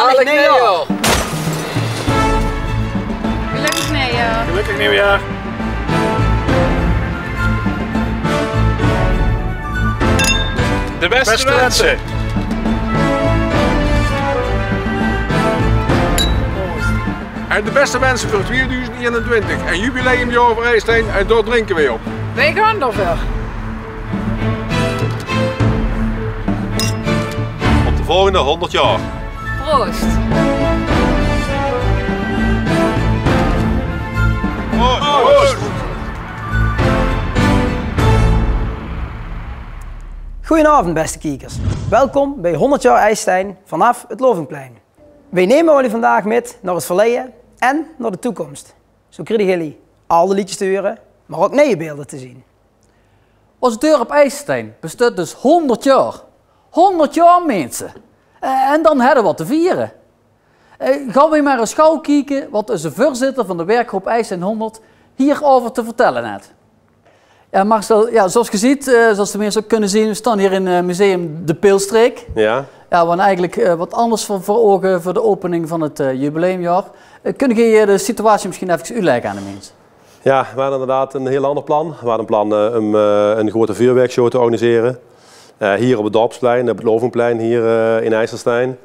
Gelukkig nieuwjaar! Gelukkig nieuwjaar! Gelukkig nieuwjaar! De beste wensen! En de beste wensen voor 2021 en jubileumjaar voor IJsselstein en daar drinken we op. Wij gaan ervoor. Op de volgende 100 jaar. Proost! Proost! Goedenavond beste kijkers. Welkom bij 100 jaar IJsselstein vanaf het Lovingplein. Wij nemen jullie vandaag met naar het verleden en naar de toekomst. Zo krijgen jullie alle liedjes te horen, maar ook nieuwe beelden te zien. Ons dorp IJsselstein bestaat dus 100 jaar. 100 jaar mensen. En dan hebben we wat te vieren. Gaan we maar eens gauw kijken wat onze voorzitter van de werkgroep IJsselstein 100 hierover te vertellen heeft. Ja, Marcel, ja, zoals je ziet, zoals de mensen ook kunnen zien, we staan hier in het museum De Peelstreek. Ja. Ja, we hadden eigenlijk wat anders voor ogen voor de opening van het jubileumjaar. Kun je de situatie misschien even uitleggen aan de mensen? Ja, we hadden inderdaad een heel ander plan. We hadden een plan om een grote vuurwerkshow te organiseren. Hier op het Dorpsplein, op het Lovingplein hier in IJsselstein.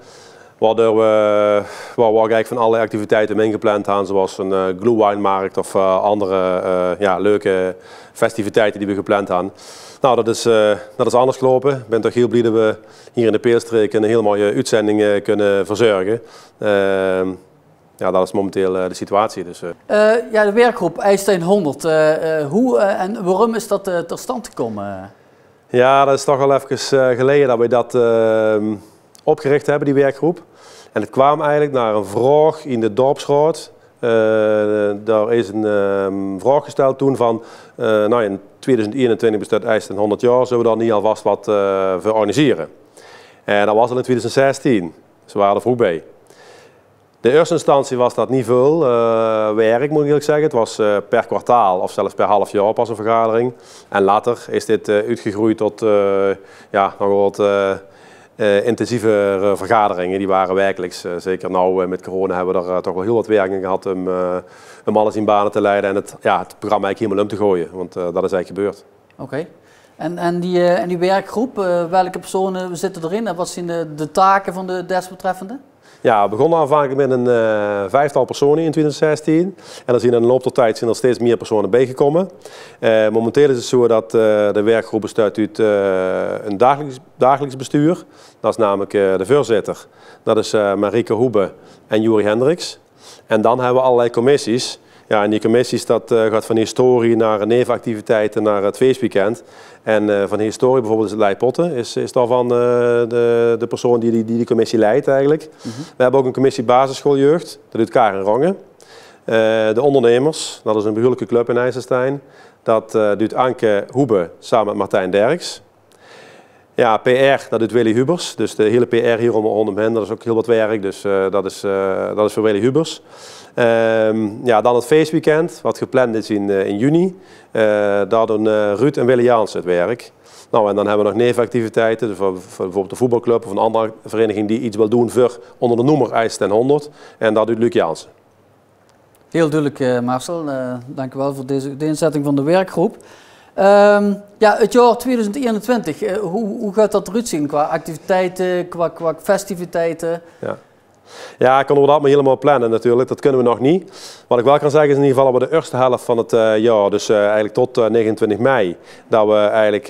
Waardoor we eigenlijk van allerlei activiteiten ingepland hadden, zoals een glühweinmarkt of andere leuke festiviteiten die we gepland hadden. Nou, dat is anders gelopen. Ik ben toch heel blij dat we hier in de Peelstreek een hele mooie uitzending kunnen verzorgen. Ja, dat is momenteel de situatie. Dus, ja, de werkgroep IJsselstein 100, hoe en waarom is dat tot stand gekomen? Ja, dat is toch al even geleden dat we dat opgericht hebben, die werkgroep. En het kwam eigenlijk naar een vraag in de dorpsraad. Daar is een vraag gesteld toen van, in 2021 bestaat IJsselstein 100 jaar, zullen we dan niet alvast wat voor organiseren? En dat was al in 2016, ze waren er vroeg bij. De eerste instantie was dat niet veel werk, moet ik eerlijk zeggen. Het was per kwartaal of zelfs per half jaar pas een vergadering. En later is dit uitgegroeid tot nog wat intensieve vergaderingen. Die waren werkelijks, zeker nou met corona hebben we er toch wel heel wat werk in gehad om alles in banen te leiden en het programma eigenlijk helemaal om te gooien. Want dat is eigenlijk gebeurd. Oké. En die werkgroep, welke personen zitten erin en wat zijn de taken van de desbetreffende? Ja, we begonnen aanvankelijk met een vijftal personen in 2016. En er zijn in de loop der tijd zijn er steeds meer personen bijgekomen. Momenteel is het zo dat de werkgroep bestaat uit een dagelijks bestuur. Dat is namelijk de voorzitter. Dat is Marieke Hoebe en Juri Hendricks. En dan hebben we allerlei commissies. Ja, en die commissies dat gaat van historie naar nevenactiviteiten naar het feestweekend. En van historie bijvoorbeeld is Lei Potten, is daarvan de persoon die commissie leidt eigenlijk. We hebben ook een commissie basisschooljeugd, dat doet Karen Rongen. De ondernemers, dat is een behoorlijke club in IJsselstein. Dat doet Anke Hoebe samen met Martijn Derks. Ja, PR, dat doet Willy Hubers. Dus de hele PR hier rondom hen, dat is ook heel wat werk. Dus dat is voor Willy Hubers. Dan het feestweekend, wat gepland is in juni. Daar doen Ruud en Willy Jaans het werk. Nou, en dan hebben we nog nevenactiviteiten, dus voor bijvoorbeeld de voetbalclub of een andere vereniging die iets wil doen voor onder de noemer IJsselstein 100. En dat doet Luc Jaansen. Heel duidelijk, Marcel. Dank u wel voor de inzetting van de werkgroep. Het jaar 2021, hoe gaat dat eruit zien qua activiteiten, qua festiviteiten? Ja, ik kan dat maar helemaal plannen natuurlijk, dat kunnen we nog niet. Wat ik wel kan zeggen is in ieder geval dat we de eerste helft van het jaar, dus eigenlijk tot 29 mei, dat we eigenlijk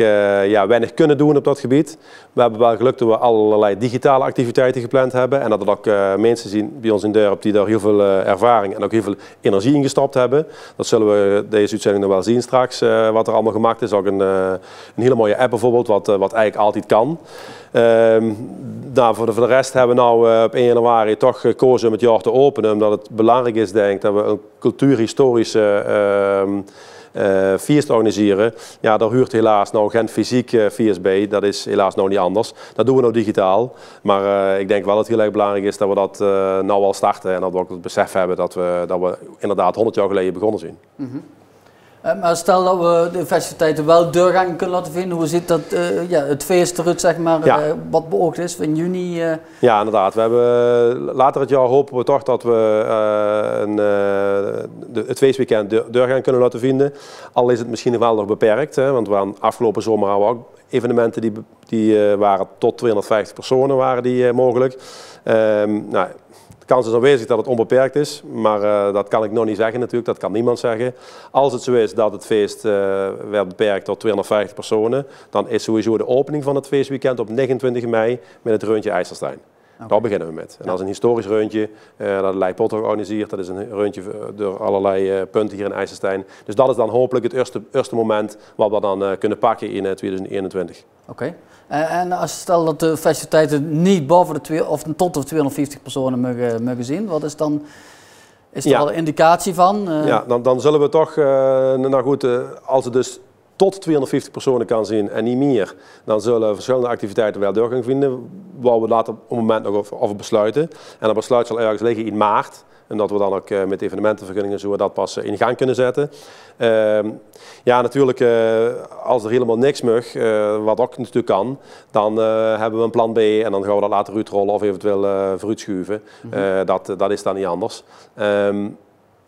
weinig kunnen doen op dat gebied. We hebben wel geluk dat we allerlei digitale activiteiten gepland hebben en dat er ook mensen zien bij ons in dorp die daar heel veel ervaring en ook heel veel energie in gestopt hebben. Dat zullen we deze uitzending nog wel zien straks, wat er allemaal gemaakt is. Ook een hele mooie app bijvoorbeeld, wat eigenlijk altijd kan. Voor de rest hebben we nou op 1 januari toch gekozen om het jaar te openen, omdat het belangrijk is, denk ik, dat we een cultuurhistorische feest organiseren. Ja, daar huurt helaas nou geen fysiek feest bij, dat is helaas nou niet anders. Dat doen we nou digitaal, maar ik denk wel dat het heel erg belangrijk is dat we dat nou al starten en dat we ook het besef hebben dat we inderdaad 100 jaar geleden begonnen zijn. Maar stel dat we de festiviteiten wel doorgang kunnen laten vinden, hoe zit dat, het feest eruit, zeg maar, wat beoogd is in juni? Ja, inderdaad. We hebben, later het jaar hopen we toch dat we het feestweekend doorgang kunnen laten vinden. Al is het misschien wel nog beperkt, hè, want afgelopen zomer hadden we ook evenementen die waren tot 250 personen waren die mogelijk. De kans is aanwezig dat het onbeperkt is, maar dat kan ik nog niet zeggen natuurlijk, dat kan niemand zeggen. Als het zo is dat het feest werd beperkt tot 250 personen, dan is sowieso de opening van het feestweekend op 29 mei met het reuntje IJsselstein. Okay. Daar beginnen we met. En dat is een historisch reuntje, dat Leij Potter organiseert. Dat is een reuntje door allerlei punten hier in IJsselstein. Dus dat is dan hopelijk het eerste moment wat we dan kunnen pakken in 2021. Oké. En als stel dat de festiviteiten niet boven de tot de 250 personen mogen zien, wat is dan? Is er al een indicatie van? Ja, dan zullen we toch, als het dus tot 250 personen kan zien en niet meer, dan zullen verschillende activiteiten wel doorgang vinden, waar we later op een moment nog over besluiten. En dat besluit zal ergens liggen in maart. En dat we dan ook met evenementenvergunningen zo dat pas in gang kunnen zetten. Natuurlijk, als er helemaal niks mag, wat ook natuurlijk kan, dan hebben we een plan B en dan gaan we dat later uitrollen of eventueel vooruitschuiven. Dat is dan niet anders.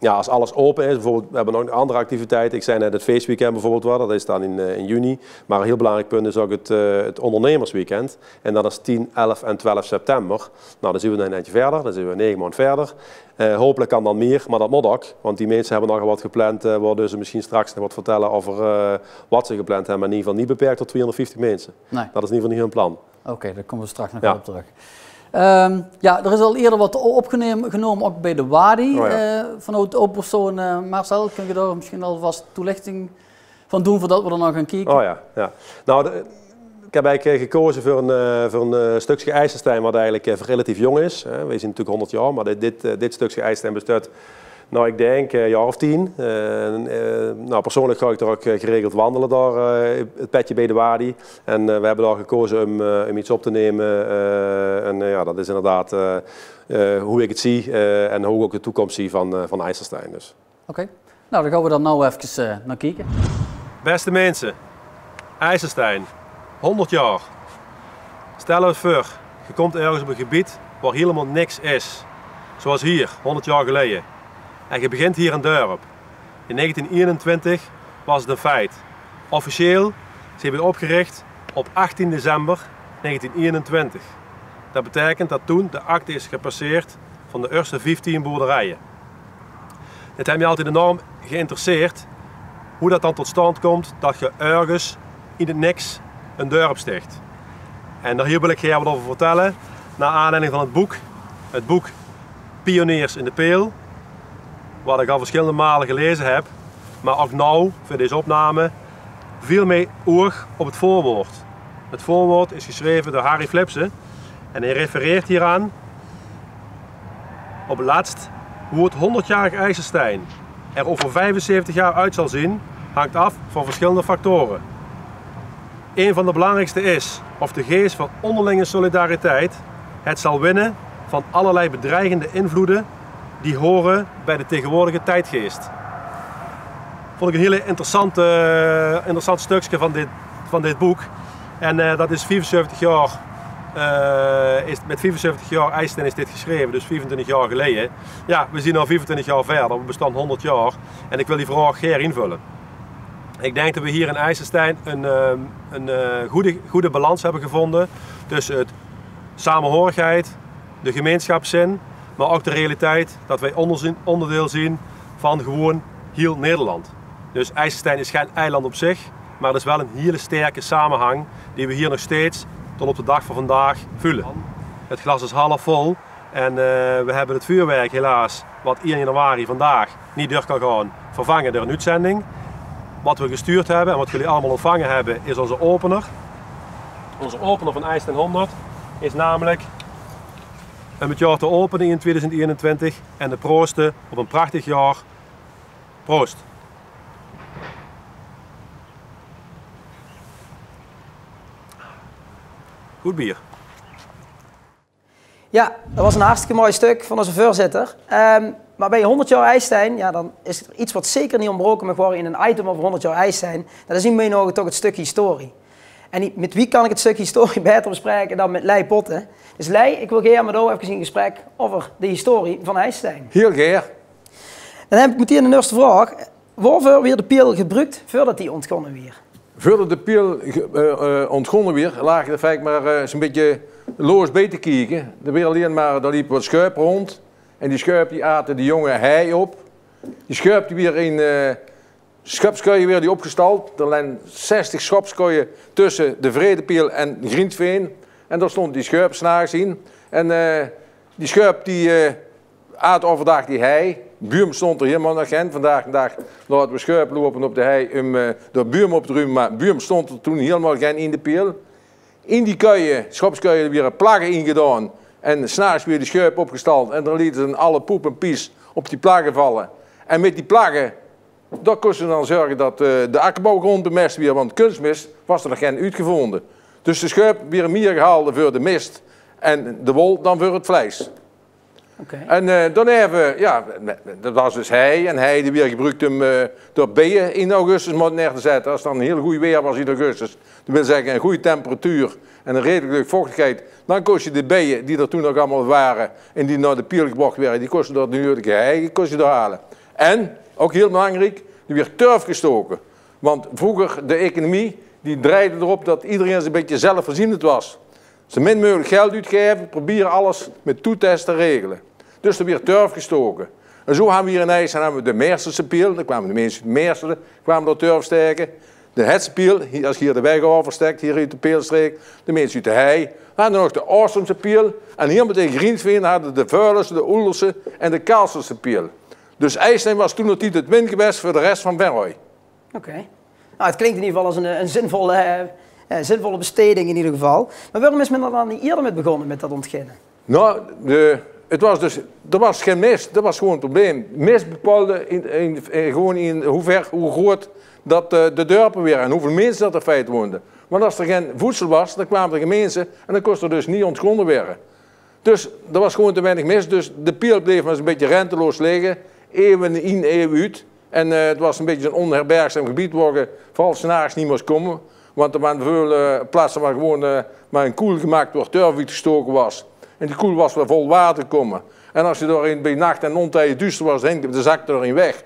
Als alles open is, bijvoorbeeld, we hebben nog een andere activiteit. Ik zei net het feestweekend bijvoorbeeld, dat is dan in juni. Maar een heel belangrijk punt is ook het ondernemersweekend. En dat is 10, 11 en 12 september. Nou, dan zien we een eindje verder, dan zien we 9 maanden verder. Hopelijk kan dan meer, maar dat moet ook. Want die mensen hebben nog wat gepland, waardoor ze misschien straks nog wat vertellen over wat ze gepland hebben. Maar in ieder geval niet beperkt tot 250 mensen. Nee. Dat is in ieder geval niet hun plan. Oké, daar komen we straks nog op terug. Er is al eerder wat opgenomen ook bij de Wadi. Vanuit de persoon Marcel, kun je daar misschien alvast toelichting van doen voordat we er nog gaan kijken? Nou, ik heb eigenlijk gekozen voor een stukje IJsselstein wat eigenlijk relatief jong is. We zijn natuurlijk 100 jaar, maar dit stukje IJsselstein bestaat, nou ik denk een jaar of 10. Persoonlijk ga ik er ook geregeld wandelen daar, het petje bij de Wadi. En we hebben daar gekozen om iets op te nemen. Dat is inderdaad hoe ik het zie en hoe ik ook de toekomst zie van IJsselstein. Dus. Oké. Nou dan gaan we dan even naar kijken. Beste mensen, IJsselstein, 100 jaar. Stel je voor, je komt ergens op een gebied waar helemaal niks is. Zoals hier, 100 jaar geleden. En je begint hier een dorp. In 1921 was het een feit. Officieel zijn we opgericht op 18 december 1921. Dat betekent dat toen de akte is gepasseerd van de eerste 15 boerderijen. Het heeft me altijd enorm geïnteresseerd hoe dat dan tot stand komt dat je ergens in het niks een dorp sticht. En daar hier wil ik je wat over vertellen, naar aanleiding van het boek Pioniers in de Peel. Wat ik al verschillende malen gelezen heb, maar ook nou, voor deze opname, viel mij oog op het voorwoord. Het voorwoord is geschreven door Harry Flipsen en hij refereert hieraan op het laatst hoe het 100-jarig IJsselstein er over 75 jaar uit zal zien, hangt af van verschillende factoren. Een van de belangrijkste is of de geest van onderlinge solidariteit het zal winnen van allerlei bedreigende invloeden die horen bij de tegenwoordige tijdgeest. Vond ik een hele interessant stukje van dit boek. En dat is 75 jaar, met 75 jaar IJsselstein is dit geschreven, dus 24 jaar geleden. Ja, we zien al 25 jaar verder, we bestaan 100 jaar. En ik wil die vraag Ger invullen. Ik denk dat we hier in IJsselstein een goede balans hebben gevonden tussen het samenhorigheid, de gemeenschapszin, maar ook de realiteit dat wij onderdeel zien van gewoon heel Nederland. Dus IJsselstein is geen eiland op zich, maar het is wel een hele sterke samenhang die we hier nog steeds tot op de dag van vandaag voelen. Het glas is half vol en we hebben het vuurwerk helaas, wat 1 januari vandaag niet door kan gaan, vervangen door een uitzending. Wat we gestuurd hebben en wat jullie allemaal ontvangen hebben is onze opener. Onze opener van IJsselstein 100 is namelijk om het jaar te openen in 2021 en de proosten op een prachtig jaar. Proost! Goed bier. Ja, dat was een hartstikke mooi stuk van onze voorzitter. Maar bij 100 jaar IJsselstein, ja, dan is er iets wat zeker niet ontbroken mag worden in een item over 100 jaar IJsselstein. Dat is in mijn ogen toch het stuk historie. En met wie kan ik het stuk historie beter bespreken dan met Lei Potten? Dus Lei, ik wil graag met jou even in gesprek over de historie van IJsselstein. Heel graag. Dan heb ik meteen een eerste vraag. Waarvoor werd de pil gebruikt voordat die ontgonnen werd? Voordat de pil ontgonnen werd, lag er feitelijk maar zo'n beetje loos bij te kijken. Er werd alleen maar, daar liep wat schuip rond. En die schuip die aten de jonge hei op. Die schuip die weer in schapskoeien weer die opgestald. Er lagen 60 schapskoeien tussen de Vredepil en Griensveen. En daar stond die schuip 's nachts in. En die schuip die aat overdag die hei. Buurm stond er helemaal nog geen. Vandaag de dag laten we schuip lopen op de hei om de buurm op te ruimen. Maar buurm stond er toen helemaal geen in de pil. In die kuien, schapskoeien, weer plaggen ingedaan. En 's nachts weer die schuip opgestald. En dan lieten ze alle poep en pies op die plaggen vallen. En met die plaggen, daar kon ze dan zorgen dat de akkerbouwgrond bemest werd. Want kunstmest was er nog geen uitgevonden. Dus de schuip weer meer gehaald voor de mist en de wol dan voor het vlees. Okay. En dan even, ja, dat was dus hei. En hei die weer gebruikt om door bijen in augustus neer te zetten. Als het dan een heel goed weer was in augustus, dat wil zeggen een goede temperatuur en een redelijke vochtigheid, dan kost je de bijen die er toen nog allemaal waren en die naar de pil gebracht werden, die kosten dat nu de hei, kost je daar halen. En, ook heel belangrijk, er werd turf gestoken. Want vroeger, de economie, die draaide erop dat iedereen een beetje zelfvoorzienend was. Zo min mogelijk geld uitgeven, proberen alles met toetest te regelen. Dus er werd turf gestoken. En zo hebben we hier in IJsselstein hebben we de Meersense pil, dan kwamen de mensen uit Meerselen, kwamen door turf steken. De Hetsenpiel, als je hier de weg overstekt, hier uit de Peelstreek, de mensen uit de hei. Dan hadden we nog de Oosterse piel. En hier met in Griensveen hadden de Vuilerse, de Oelerse en de Kaalsterse piel. Dus IJsselstein was toen nog niet het windgewest voor de rest van Venrooy. Oké. Nou, het klinkt in ieder geval als een zinvolle besteding in ieder geval. Maar waarom is men er dan niet eerder mee begonnen met dat ontginnen? Nou, er was geen mist, dat was gewoon het probleem. Mist bepaalde gewoon in hoe groot dat de dorpen weer en hoeveel mensen dat er feit woonden. Want als er geen voedsel was, dan kwamen er geen mensen en dan kon er dus niet ontgronden worden. Dus er was gewoon te weinig mist, dus de pil bleef maar eens een beetje renteloos liggen, eeuwen in, eeuwen uit. En het was een beetje een onherbergzaam gebied waar je vooral 's nachts niet moest komen. Want er waren veel plaatsen waar gewoon maar een koel gemaakt waar turf uitgestoken was. En die koel was weer vol water komen. En als je door bij nacht en ontijden duister was, dan de zak erin weg.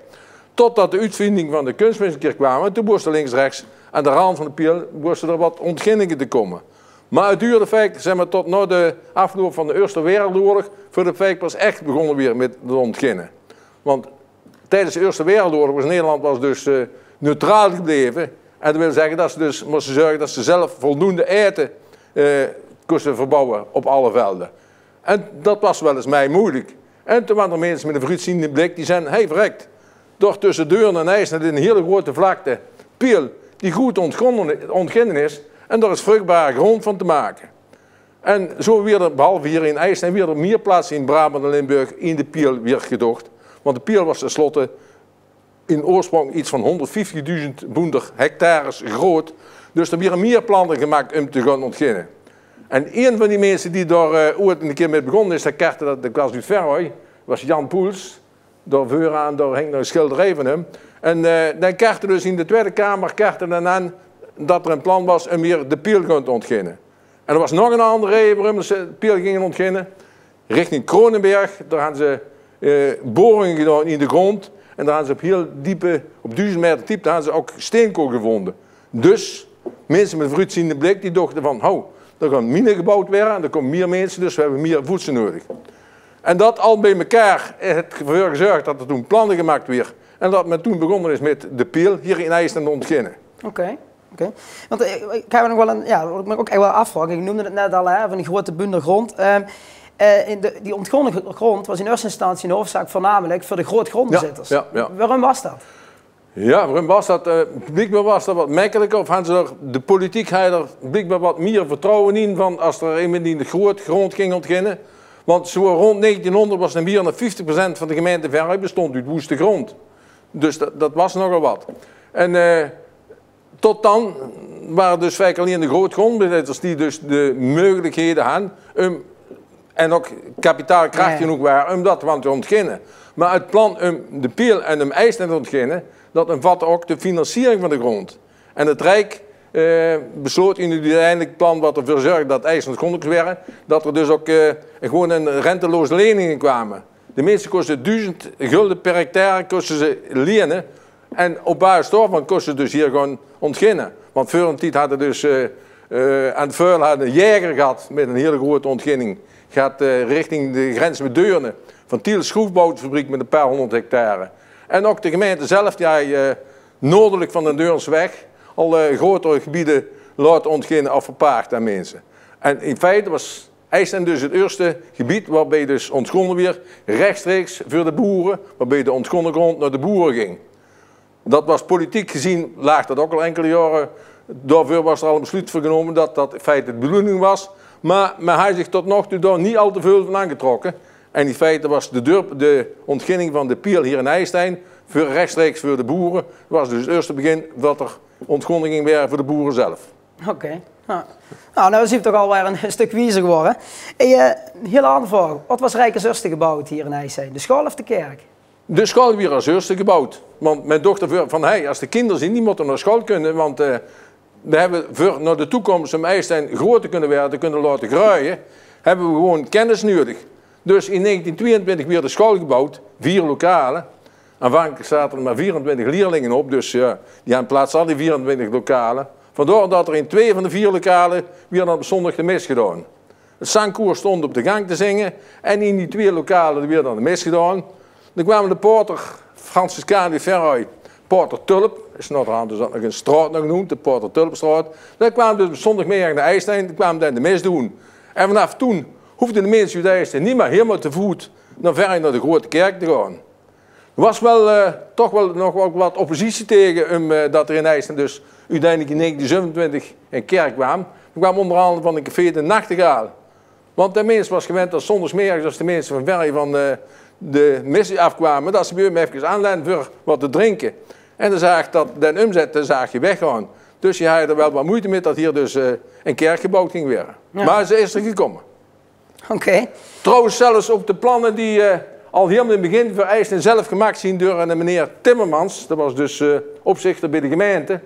Totdat de uitvinding van de kunstmest een keer kwam. En toen moest er links-rechts aan de rand van de pil moesten er wat ontginningen te komen. Maar het duurde feitelijk, zeg maar, tot na de afloop van de Eerste Wereldoorlog, voor de feit pas echt begonnen weer met het ontginnen. Want tijdens de Eerste Wereldoorlog was Nederland dus neutraal gebleven. En dat wil zeggen dat ze dus moesten zorgen dat ze zelf voldoende eten konden verbouwen op alle velden. En dat was wel eens mij moeilijk. En toen waren er mensen met een vooruitziende blik die zeiden, hey verrekt, door tussen Deurne en IJsselstein een hele grote vlakte, pil, die goed ontginnen is, en daar is vruchtbare grond van te maken. En zo weer er, behalve hier in IJsselstein, weer er meer plaatsen in Brabant en Limburg in de pil weer gedocht. Want de pil was tenslotte in oorsprong iets van 150.000 boender hectares groot. Dus er werden meer planten gemaakt om te gaan ontginnen. En een van die mensen die daar ooit een keer mee begonnen is, dat was uit Venrooy, was Jan Poels. Daar vooraan, daar hing nog een schilderij van hem. En dan kaartte dus in de Tweede Kamer dan aan dat er een plan was om hier de pil te ontginnen. En er was nog een andere reden waarom ze de pil gingen ontginnen. Richting Kronenberg, daar hadden ze boringen gedaan in de grond. En daar hadden ze op heel diepe, op 1000 meter diepte, hadden ze ook steenkool gevonden. Dus mensen met vooruitziende blik die dachten van, er gaan minen gebouwd worden en er komen meer mensen, dus we hebben meer voedsel nodig. En dat al bij elkaar heeft ervoor gezorgd dat er toen plannen gemaakt werden. En dat men toen begonnen is met de pil hier in IJsselstein te ontginnen. Oké. Want ik heb nog wel wat ik me ook echt wel afvragen. Ik noemde het net al, van die grote bundel grond. Die ontgonnen grond was in eerste instantie een hoofdzaak voornamelijk voor de grootgrondbezitters. Ja. Waarom was dat? Ja, waarom was dat? Blijkbaar was dat wat makkelijker. Of hadden ze de politiek had er blijkbaar wat meer vertrouwen in van als er iemand in de grond ging ontginnen. Want zo rond 1900 was er meer dan 50% van de gemeente Venrooy bestond uit woeste grond. Dus dat was nogal wat. En tot dan waren dus vaak alleen de grootgrondbezitters die dus de mogelijkheden hadden om en ook kapitaalkracht genoeg waren om dat te ontginnen. Maar het plan om de Piel en de IJsden te ontginnen, dat omvatte ook de financiering van de grond. En het Rijk besloot in het uiteindelijk plan wat ervoor zorgde dat IJsden ontgrondelijk werden, dat er dus ook gewoon een renteloze leningen kwamen. De meeste kosten 1000 gulden per hectare kosten ze lenen. En op basis daarvan kosten ze dus hier gewoon ontginnen. Want voor een tijd hadden dus aan het vuil hadden een jäger gehad met een hele grote ontginning. Gaat richting de grens met Deurne. Van Tiel schroefboutfabriek met een paar 100 hectare. En ook de gemeente zelf, die noordelijk van de Deurnsweg al grotere gebieden laten ontginnen of verpaard aan mensen. En in feite was IJsden dus het eerste gebied waarbij dus ontgonnen weer rechtstreeks voor de boeren, waarbij de ontgonnen grond naar de boeren ging. Dat was politiek gezien, laag dat ook al enkele jaren. Daarvoor was er al een besluit voor genomen dat dat in feite de bedoeling was. Maar hij zich tot nog toe daar niet al te veel van aangetrokken. En in feite was de ontginning van de Piel hier in IJsden rechtstreeks voor de boeren. Dat was dus het eerste begin dat er ontginning ging weer voor de boeren zelf. Oké. Nou zie je toch alweer een stuk wiezer geworden. Een hele andere vraag. Wat was Rijk als eerste gebouwd hier in IJsden? De school of de kerk? De school weer als eerste gebouwd. Want mijn dochter van, als de kinderen zien, die moeten naar school kunnen. Want we hebben voor naar de toekomst om IJsden groot te kunnen werden, te kunnen laten groeien, hebben we gewoon kennis nodig. Dus in 1922 weer de school gebouwd, 4 lokalen. Aanvankelijk zaten er maar 24 leerlingen op, dus die aan plaats al die 24 lokalen. Vandaar dat er in 2 van de 4 lokalen weer dan op zondag de mis gedaan. Het zangkoor stond op de gang te zingen en in die 2 lokalen weer dan de mis gedaan. Dan kwamen de poorter, Franciscaan de Ferroy, Poorter Tulp, is nog een straat nog genoemd, de Poorter Tulpstraat. Dan kwamen dus op zondagmiddag naar IJsden, dan kwamen dan de mis doen. En vanaf toen hoefden de mensen uit IJsden niet meer helemaal te voet naar ver naar de grote kerk te gaan. Er was wel toch wel nog wel wat oppositie tegen dat er in IJsden dus uiteindelijk in 1927 een kerk kwam. Er kwam onder andere van een café de Nachtegaal. Want de mens was gewend dat zondagsmiddags als de mensen van ver van de mis afkwamen, dat ze bij hem even aanlegden voor wat te drinken. En dan zag ik dat de omzet zag je weggaan. Dus je had er wel wat moeite mee dat hier dus een kerk gebouwd ging worden. Ja. Maar ze is er gekomen. Oké. Trouwens zelfs op de plannen die al helemaal in het begin voor IJsden zelf gemaakt zien door een meneer Timmermans. Dat was dus opzichter bij de gemeente.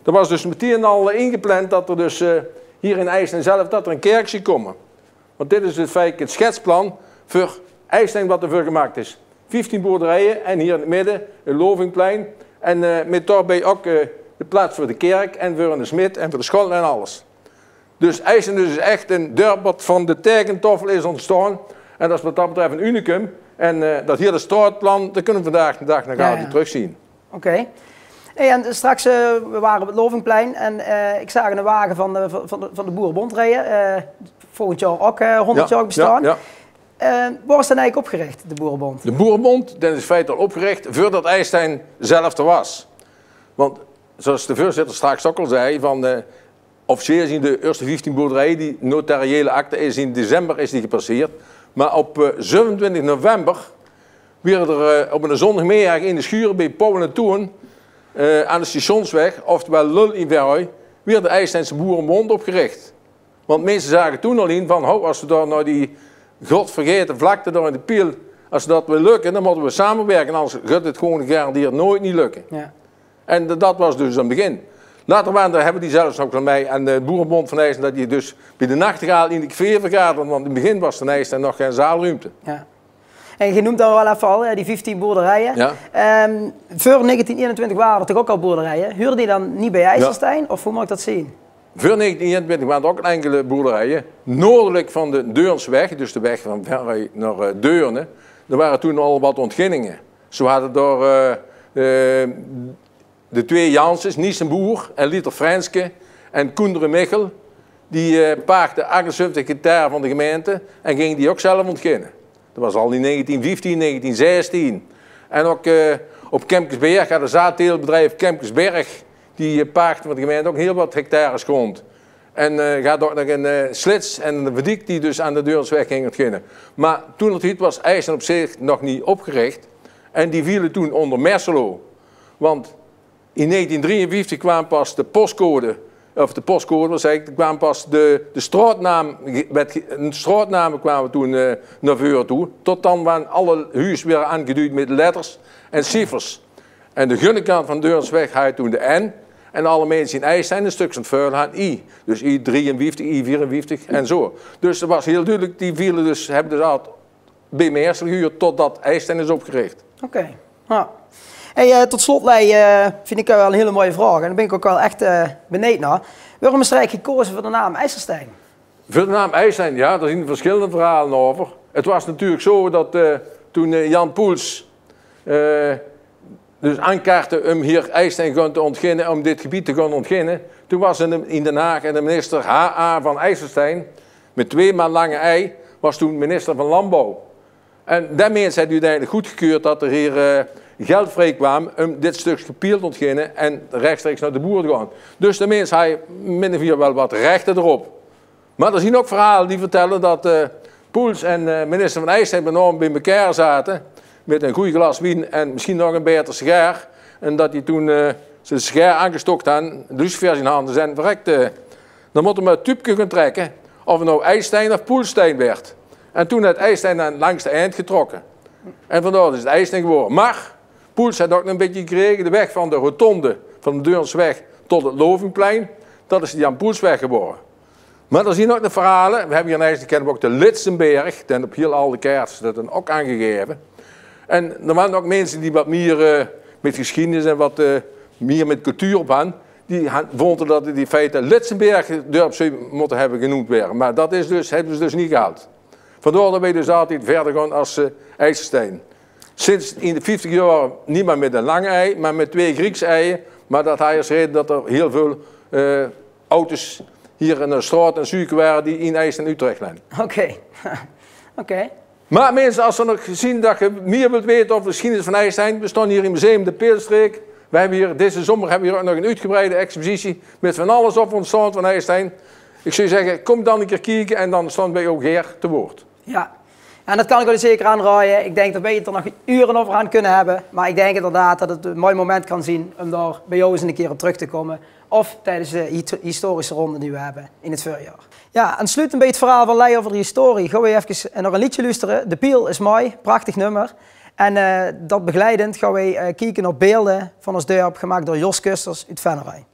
Er was dus meteen al ingepland dat er dus hier in IJsden zelf dat er een kerk zou komen. Want dit is het schetsplan voor IJsden wat ervoor gemaakt is. 15 boerderijen en hier in het midden een Lovingplein. En met daarbij ook de plaats voor de kerk en voor de smid en voor de school en alles. Dus IJsden is echt een dorp wat van de tekentafel is ontstaan. En dat is wat dat betreft een unicum. En dat hele straatplan, dat kunnen we vandaag de dag nog terugzien. Oké. Hey, en straks we waren op het Lovingplein en ik zag een wagen van de Boerenbond rijden. Volgend jaar ook 100 jaar bestaan. Ja. Waar is dat eigenlijk opgericht, de Boerenbond? De Boerenbond dat is in feite al opgericht voordat IJsden zelf er was. Want zoals de voorzitter straks ook al zei, officieel zien de eerste 15 boerderijen, die notariële akte is in december is die gepasseerd. Maar op 27 november werd er op een zondagmiddag in de schuur bij Pauw en Toon aan de Stationsweg, oftewel Lul in Verhooy, werd de IJsdense Boerenbond opgericht. Want mensen zagen toen al in van, als we daar nou die godvergeten vlakte daar in de Piel, als dat wil lukken, dan moeten we samenwerken, anders gaat het gewoon gegarandeerd nooit niet lukken. Ja. En dat was dus een begin. Later hebben die zelfs ook van mij aan de Boerenbond van IJsden dat die dus bij de Nachtegaal in de café vergaderen, want in het begin was in IJsden nog geen zaalruimte. Ja. En je noemt dan wel even al, die 15 boerderijen. Ja. Voor 1921 waren er toch ook al boerderijen. Huurden die dan niet bij IJsselstein, ja, of hoe moet ik dat zien? Voor 1921 waren er ook enkele boerderijen. Noordelijk van de Deurnsweg, dus de weg van Verhooy naar Deurne. Er waren toen al wat ontginningen. Zo hadden door de 2 Janssens, Nies en Boer en Liter Frenske en Koenderen Michel, die paakten 78 hectare van de gemeente en gingen die ook zelf ontginnen. Dat was al in 1915, 1916. En ook op Kemkesberg had een zaadteelbedrijf Kemkesberg, die paakte van de gemeente ook heel wat hectares grond. En gaat ook nog een slits en een verdiek die dus aan de Deurnsweg ging ontginnen. Maar toen het was IJsden op zich nog niet opgericht en die vielen toen onder Merselo. Want in 1953 kwam pas de postcode of de postcode was eigenlijk, kwam pas de straatnamen kwamen toen naar voren toe. Tot dan waren alle huizen weer aangeduid met letters en cijfers. En de gunnenkant van Deurnsweg had toen de N. En alle mensen in IJsselstein een stuk van het vuil hadden I. Dus I53, I54 en zo. Dus dat was heel duidelijk, die vielen dus, hebben dus altijd bij me eerst gehuurd totdat IJsselstein is opgericht. Oké. Nou. Hey, tot slot, vind ik wel een hele mooie vraag. En daar ben ik ook wel echt benieuwd naar. Waarom is er eigenlijk gekozen voor de naam IJsselstein? Voor de naam IJsselstein, ja, daar zijn verschillende verhalen over. Het was natuurlijk zo dat toen Jan Poels dus aankaartte om hier IJsselstein te ontginnen, om dit gebied te gaan ontginnen. Toen was er in Den Haag en de minister H.A. van IJsselstein, met 2 maal lange ei, was toen minister van Landbouw. En daarmee is het uiteindelijk goedgekeurd dat er hier geld vrij kwam om dit stuk gebied te ontginnen en rechtstreeks naar de boer te gaan. Dus de mens had min of meer wel wat rechten erop. Maar er zijn ook verhalen die vertellen dat Poels en minister van IJsselstein enorm bij elkaar zaten met een goed glas wien en misschien nog een beter sigaar. En dat die toen zijn sigaar aangestokt hadden, lucifers in handen zijn verrekt. Dan moeten we het tubje gaan trekken of het nou IJsselstein of Poelstein werd. En toen had IJsselstein aan het langste eind getrokken. En vandaar is het IJsselstein geworden. Maar Poels had ook een beetje gekregen, de weg van de rotonde van de Deurnsweg tot het Lovingplein. Dat is de Jan Poelsweg geworden. Maar er zijn ook de verhalen, we hebben hier in IJsselstein kennen we ook de Litsenberg, en op heel alle kaarten dat dan ook aangegeven. En er waren ook mensen die wat meer met geschiedenis en wat meer met cultuur op hadden. Die vonden dat die feiten Litsenberg dorp zou moeten hebben genoemd werden. Maar dat is dus, hebben ze dus niet gehaald. Vandaar dat wij dus altijd verder gaan als IJsselstein. Sinds in de 50 jaar niet meer met een lange ei, maar met 2 Griekse eieren. Maar dat had als reden dat er heel veel auto's hier in de straat en zuiken waren die in IJsselstein Utrecht liggen. Oké. Oké. Maar mensen, als we nog zien dat je meer wilt weten over de geschiedenis van IJsselstein, we staan hier in Museum de Peelstreek. We hebben hier, deze zomer hebben we hier ook nog een uitgebreide expositie met van alles op ons stand van IJsselstein. Ik zou zeggen, kom dan een keer kijken en dan staan wij ook hier te woord. Ja, en dat kan ik wel zeker aanraaien. Ik denk dat wij het er nog uren over aan kunnen hebben. Maar ik denk inderdaad dat het een mooi moment kan zien om daar bij jou eens een keer op terug te komen. Of tijdens de historische ronde die we hebben in het voorjaar. Ja, aansluitend bij het verhaal van Lei over de historie gaan we even nog een liedje luisteren. De Piel is mooi, prachtig nummer. En dat begeleidend gaan wij kijken naar beelden van ons dorp gemaakt door Jos Kusters uit Venray.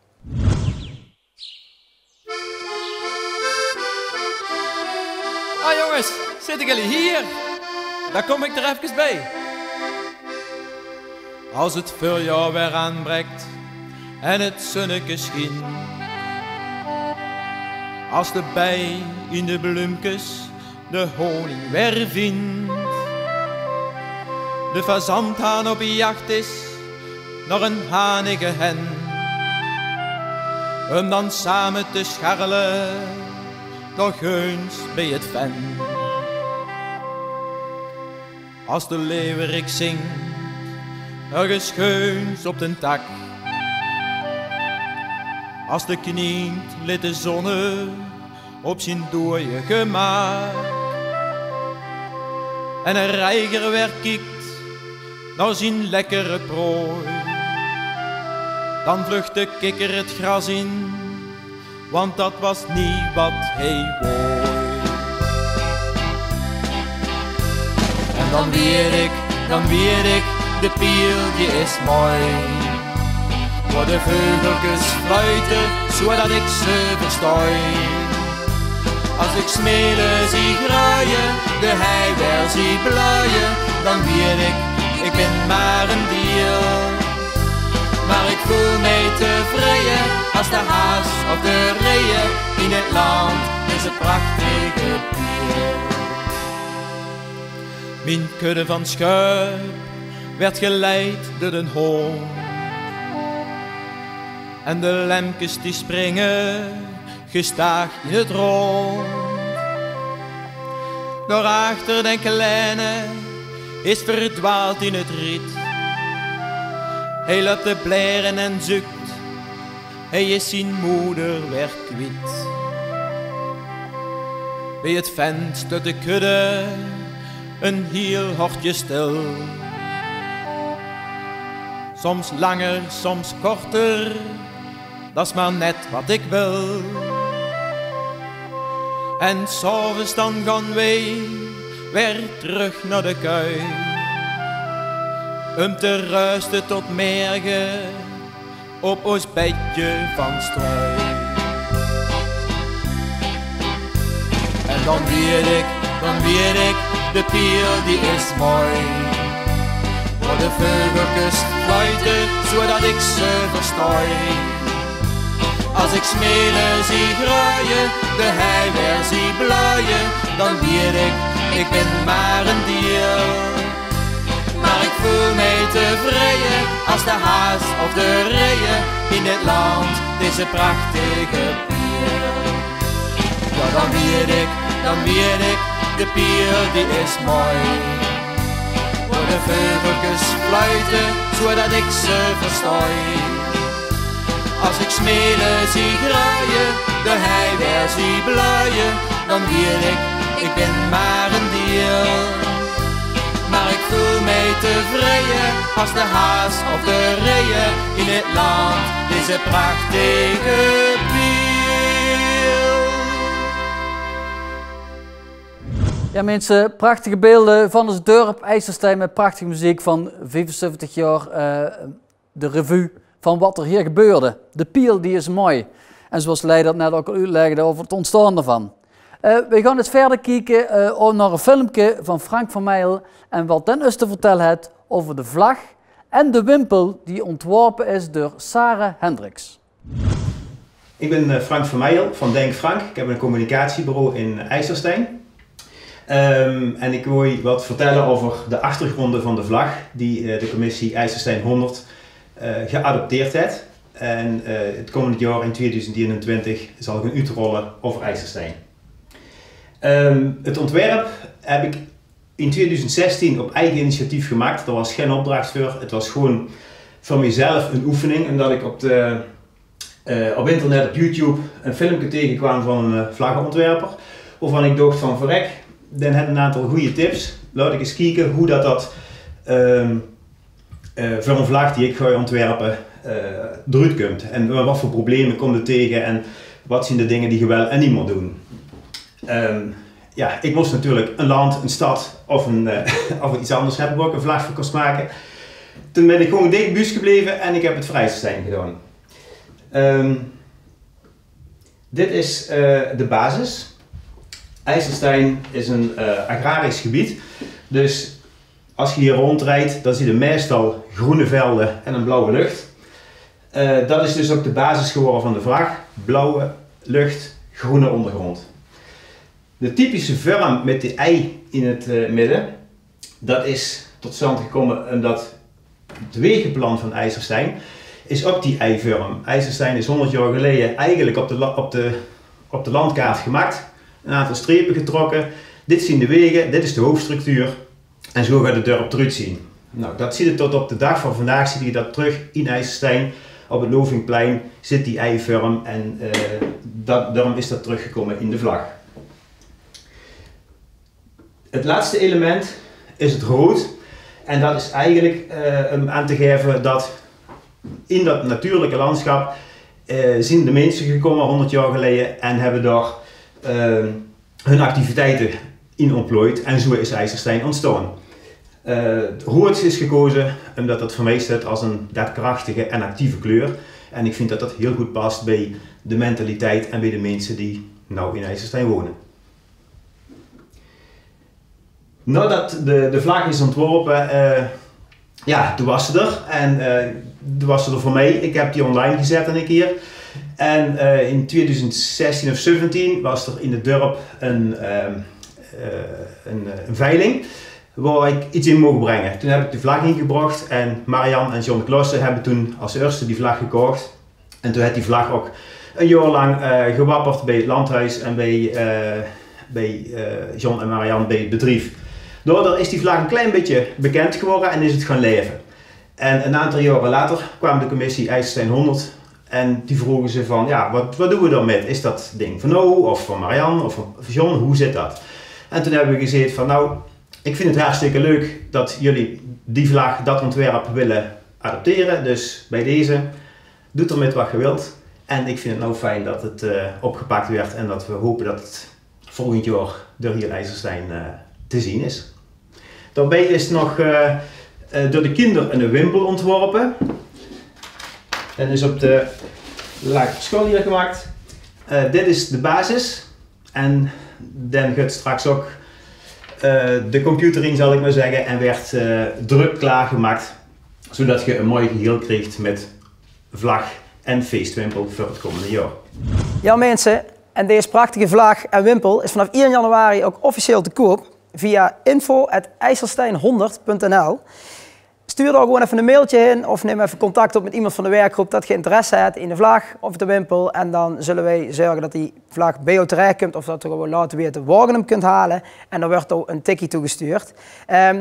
Ah jongens, zitten jullie hier? Daar kom ik er even bij. Als het voorjaar weer aanbreekt en het zonneke schijnt, als de bij in de bloemkes de honing weer vindt, de fazanthaan op jacht is naar een hanige hen, om dan samen te scharrelen nog eens bij het ven. Als de leeuwerik zingt, ergens geuns op den tak, als de kniet lit de zonne op zijn dooie gemaak, en een reiger weer kiekt naar zijn lekkere prooi, dan vlucht de kikker het gras in, want dat was niet wat hij wou. En dan weer ik, de piel die is mooi. Voor de vogeltjes fluiten, zodat ik ze verstooi. Als ik smeden zie graaien, de hei weer zie bluien, dan weer ik ben maar een dier. Maar ik voel mij tevreden als de haas of de reeën in het land is een prachtige pier. Mijn kudde van schuip werd geleid door den hoon, en de lemkes die springen gestaag in het rond. Daarachter den kleine is verdwaald in het riet. Hij laat de blaren en zucht, hij is zijn moeder weer kwijt. Bij het venster de kudde, een heel hartje stil. Soms langer, soms korter, dat is maar net wat ik wil. En 's avonds dan gaan wij weer terug naar de kuil, om te rusten tot morgen op ons bedje van struik. En dan weet ik, de pier die is mooi, waar de vogeltjes fluiten, zodat ik ze verstooi. Als ik smeden zie graaien, de hei weer zie blaaien, dan weet ik ben maar een dier. Maar ik voel mij tevreden als de haas of de reeën in dit land, deze prachtige pier. Ja, dan weet ik, de pier die is mooi, waar de vogeltjes fluiten, zodat ik ze verstooi. Als ik smeden zie graaien, de hei weer zie blaaien, dan weet ik ben maar een dier. Maar ik voel mij tevreden als de haas of de reeën in het land, deze prachtige pier. Ja mensen, prachtige beelden van het dorp IJsselstein met prachtige muziek van 75 jaar de revue van wat er hier gebeurde. De pier die is mooi. En zoals Leij dat net ook al uitlegde over het ontstaan ervan. We gaan eens verder kijken naar een filmpje van Frank van Meijel en wat den is te vertellen heeft over de vlag en de wimpel die ontworpen is door Sarah Hendricks. Ik ben Frank van Meijel van Denk Frank. Ik heb een communicatiebureau in IJsselstein. En ik wil je wat vertellen over de achtergronden van de vlag die de commissie IJsselstein 100 geadopteerd heeft. En het komende jaar in 2021 zal ik een uitrollen over IJsselstein. Het ontwerp heb ik in 2016 op eigen initiatief gemaakt. Er was geen opdracht voor. Het was gewoon voor mezelf een oefening. Omdat ik op internet, op YouTube, een filmpje tegenkwam van een vlaggenontwerper. Waarvan ik dacht van verrek, dan heb een aantal goede tips. Laat ik eens kijken hoe dat voor een vlag die ik ga ontwerpen eruit komt. En wat voor problemen komt er tegen en wat zijn de dingen die je wel en niet moet doen. Ja, ik moest natuurlijk een land, een stad of iets anders hebben waar ik een vlag voor kon maken. Toen ben ik gewoon dicht bij buis gebleven en ik heb het voor IJsselstein gedaan. Dit is de basis. IJsselstein is een agrarisch gebied, dus als je hier rondrijdt, dan zie je meestal groene velden en een blauwe lucht. Dat is dus ook de basis geworden van de vlag. Blauwe lucht, groene ondergrond. De typische vorm met de ei in het midden, dat is tot stand gekomen omdat het wegenplan van IJsselstein is ook die ei-vorm. IJsselstein is 100 jaar geleden eigenlijk op de landkaart gemaakt. Een aantal strepen getrokken. Dit zijn de wegen, dit is de hoofdstructuur. En zo gaat het dorp eruit zien. Nou, dat zie je tot op de dag van vandaag, zie je dat terug in IJsselstein. Op het Lovingplein zit die ei-vorm en daarom is dat teruggekomen in de vlag. Het laatste element is het rood. En dat is eigenlijk om aan te geven dat in dat natuurlijke landschap zijn de mensen gekomen 100 jaar geleden en hebben daar hun activiteiten in ontplooid. En zo is IJsselstein ontstaan. Rood is gekozen omdat dat voor mij staat als een daadkrachtige en actieve kleur. En ik vind dat dat heel goed past bij de mentaliteit en bij de mensen die nou in IJsselstein wonen. Nadat de vlag is ontworpen, ja, toen was ze er. En toen was ze er voor mij. Ik heb die online gezet een keer. En in 2016 of 2017 was er in het dorp een veiling waar ik iets in mocht brengen. Toen heb ik de vlag ingebracht en Marian en John Klossen hebben toen als eerste die vlag gekocht. En toen heeft die vlag ook een jaar lang gewapperd bij het landhuis en bij John en Marian bij het bedrijf. Daardoor is die vlag een klein beetje bekend geworden en is het gaan leven. En een aantal jaren later kwam de commissie IJsselstein 100 en die vroegen ze van, ja, wat doen we daarmee? Is dat ding van nou of van Marian of van John? Hoe zit dat? En toen hebben we gezegd van, nou, ik vind het hartstikke leuk dat jullie die vlag, dat ontwerp willen adopteren. Dus bij deze, doe er met wat je wilt. En ik vind het nou fijn dat het opgepakt werd en dat we hopen dat het volgend jaar door hier IJsselstein te zien is. Daarbij is nog door de kinderen een wimpel ontworpen. En is op de lagere school hier gemaakt. Dit is de basis. En dan gaat straks ook de computer in, zal ik maar zeggen, en werd druk klaargemaakt. Zodat je een mooi geheel krijgt met vlag en feestwimpel voor het komende jaar. Ja mensen, en deze prachtige vlag en wimpel is vanaf 1 januari ook officieel te koop via info@ijsselstein100.nl. Stuur daar gewoon even een mailtje in of neem even contact op met iemand van de werkgroep dat je interesse hebt in de vlag of de wimpel. En dan zullen wij zorgen dat die vlag bij jou terecht komt of dat we gewoon laten weten waar je hem kunt halen. En dan wordt er een tikkie toegestuurd.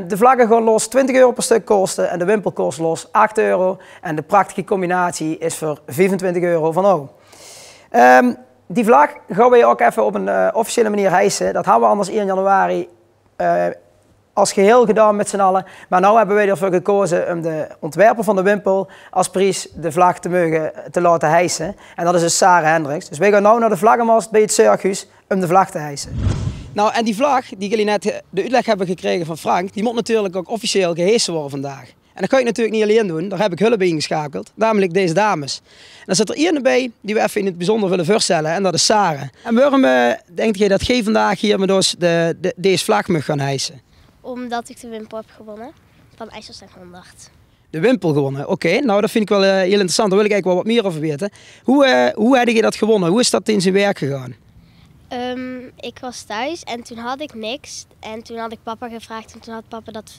De vlaggen gaan los €20 per stuk kosten en de wimpel kost los €8. En de prachtige combinatie is voor €25 van nou. Die vlag gaan we ook even op een officiële manier hijsen. Dat hebben we anders 1 januari als geheel gedaan met z'n allen. Maar nu hebben wij ervoor gekozen om de ontwerper van de wimpel als prijs de vlag te laten hijsen. En dat is dus Sarah Hendricks. Dus wij gaan nu naar de vlaggenmast bij het circus om de vlag te hijsen. Nou, en die vlag die jullie net de uitleg hebben gekregen van Frank, die moet natuurlijk ook officieel gehesen worden vandaag. En dat kan je natuurlijk niet alleen doen, daar heb ik hulp bij ingeschakeld, namelijk deze dames. En er zit er één bij die we even in het bijzonder willen voorstellen en dat is Sarah. En waarom denk je dat jij vandaag hier met ons deze vlag mag gaan hijsen? Omdat ik de wimpel heb gewonnen van IJsselstein 100. De wimpel gewonnen, oké. Nou, dat vind ik wel heel interessant, daar wil ik eigenlijk wel wat meer over weten. Hoe heb je dat gewonnen? Hoe is dat in zijn werk gegaan? Ik was thuis en toen had ik niks. En toen had ik papa gevraagd en toen had papa dat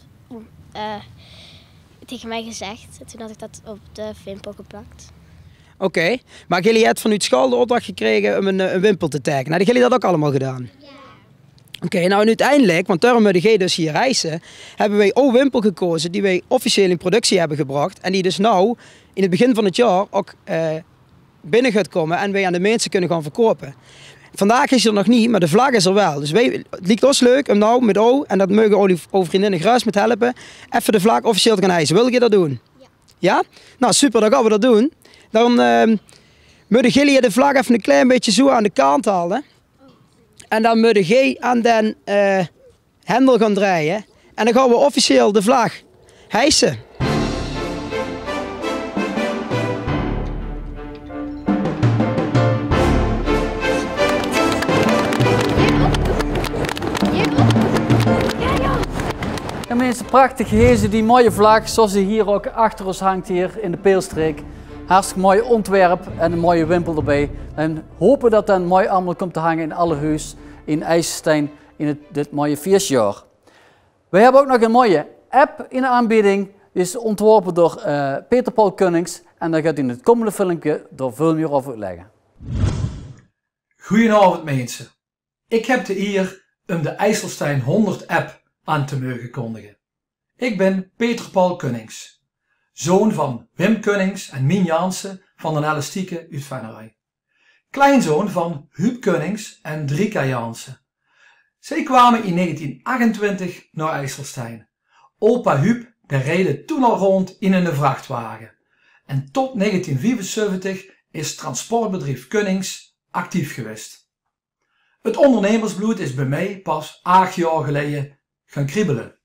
tegen mij gezegd. En toen had ik dat op de wimpel geplakt. Oké, maar jullie hebben vanuit school de opdracht gekregen om een wimpel te taggen. Nou, hebben jullie dat ook allemaal gedaan? Ja. Oké, nou en uiteindelijk, want daarom moet je dus hier reizen, hebben wij ook wimpel gekozen die wij officieel in productie hebben gebracht. En die dus nou in het begin van het jaar ook binnen gaat komen en wij aan de mensen kunnen gaan verkopen. Vandaag is er nog niet, maar de vlag is er wel. Dus het lijkt ons leuk om nou met O, en dat mogen onze vriendinnen Gruis met helpen, even de vlag officieel te gaan hijsen. Wil je dat doen? Ja. Ja? Nou super, dan gaan we dat doen. Dan moeten jullie de vlag even een klein beetje zo aan de kant halen. En dan moeten jij aan den hendel gaan draaien. En dan gaan we officieel de vlag hijsen. Ja mensen, prachtig gehezen die mooie vlag zoals die hier ook achter ons hangt hier in de Peelstreek. Hartstikke mooi ontwerp en een mooie wimpel erbij. En hopen dat dat mooi allemaal komt te hangen in alle huis in IJsselstein in dit mooie feestjaar. We hebben ook nog een mooie app in de aanbieding. Die is ontworpen door Peter Paul Cunnings en daar gaat hij in het komende filmpje door veel meer over uitleggen. Goedenavond mensen. Ik heb de eer om de IJsselstein 100 app aan te mogen kondigen. Ik ben Peter Paul Cunnings, zoon van Wim Cunnings en Mien Jansen van de elastieke uitvennerij. Kleinzoon van Huub Cunnings en Drika Jansen. Zij kwamen in 1928 naar IJsselstein. Opa Huub reed toen al rond in een vrachtwagen. En tot 1975 is transportbedrijf Cunnings actief geweest. Het ondernemersbloed is bij mij pas 8 jaar geleden gaan kriebelen.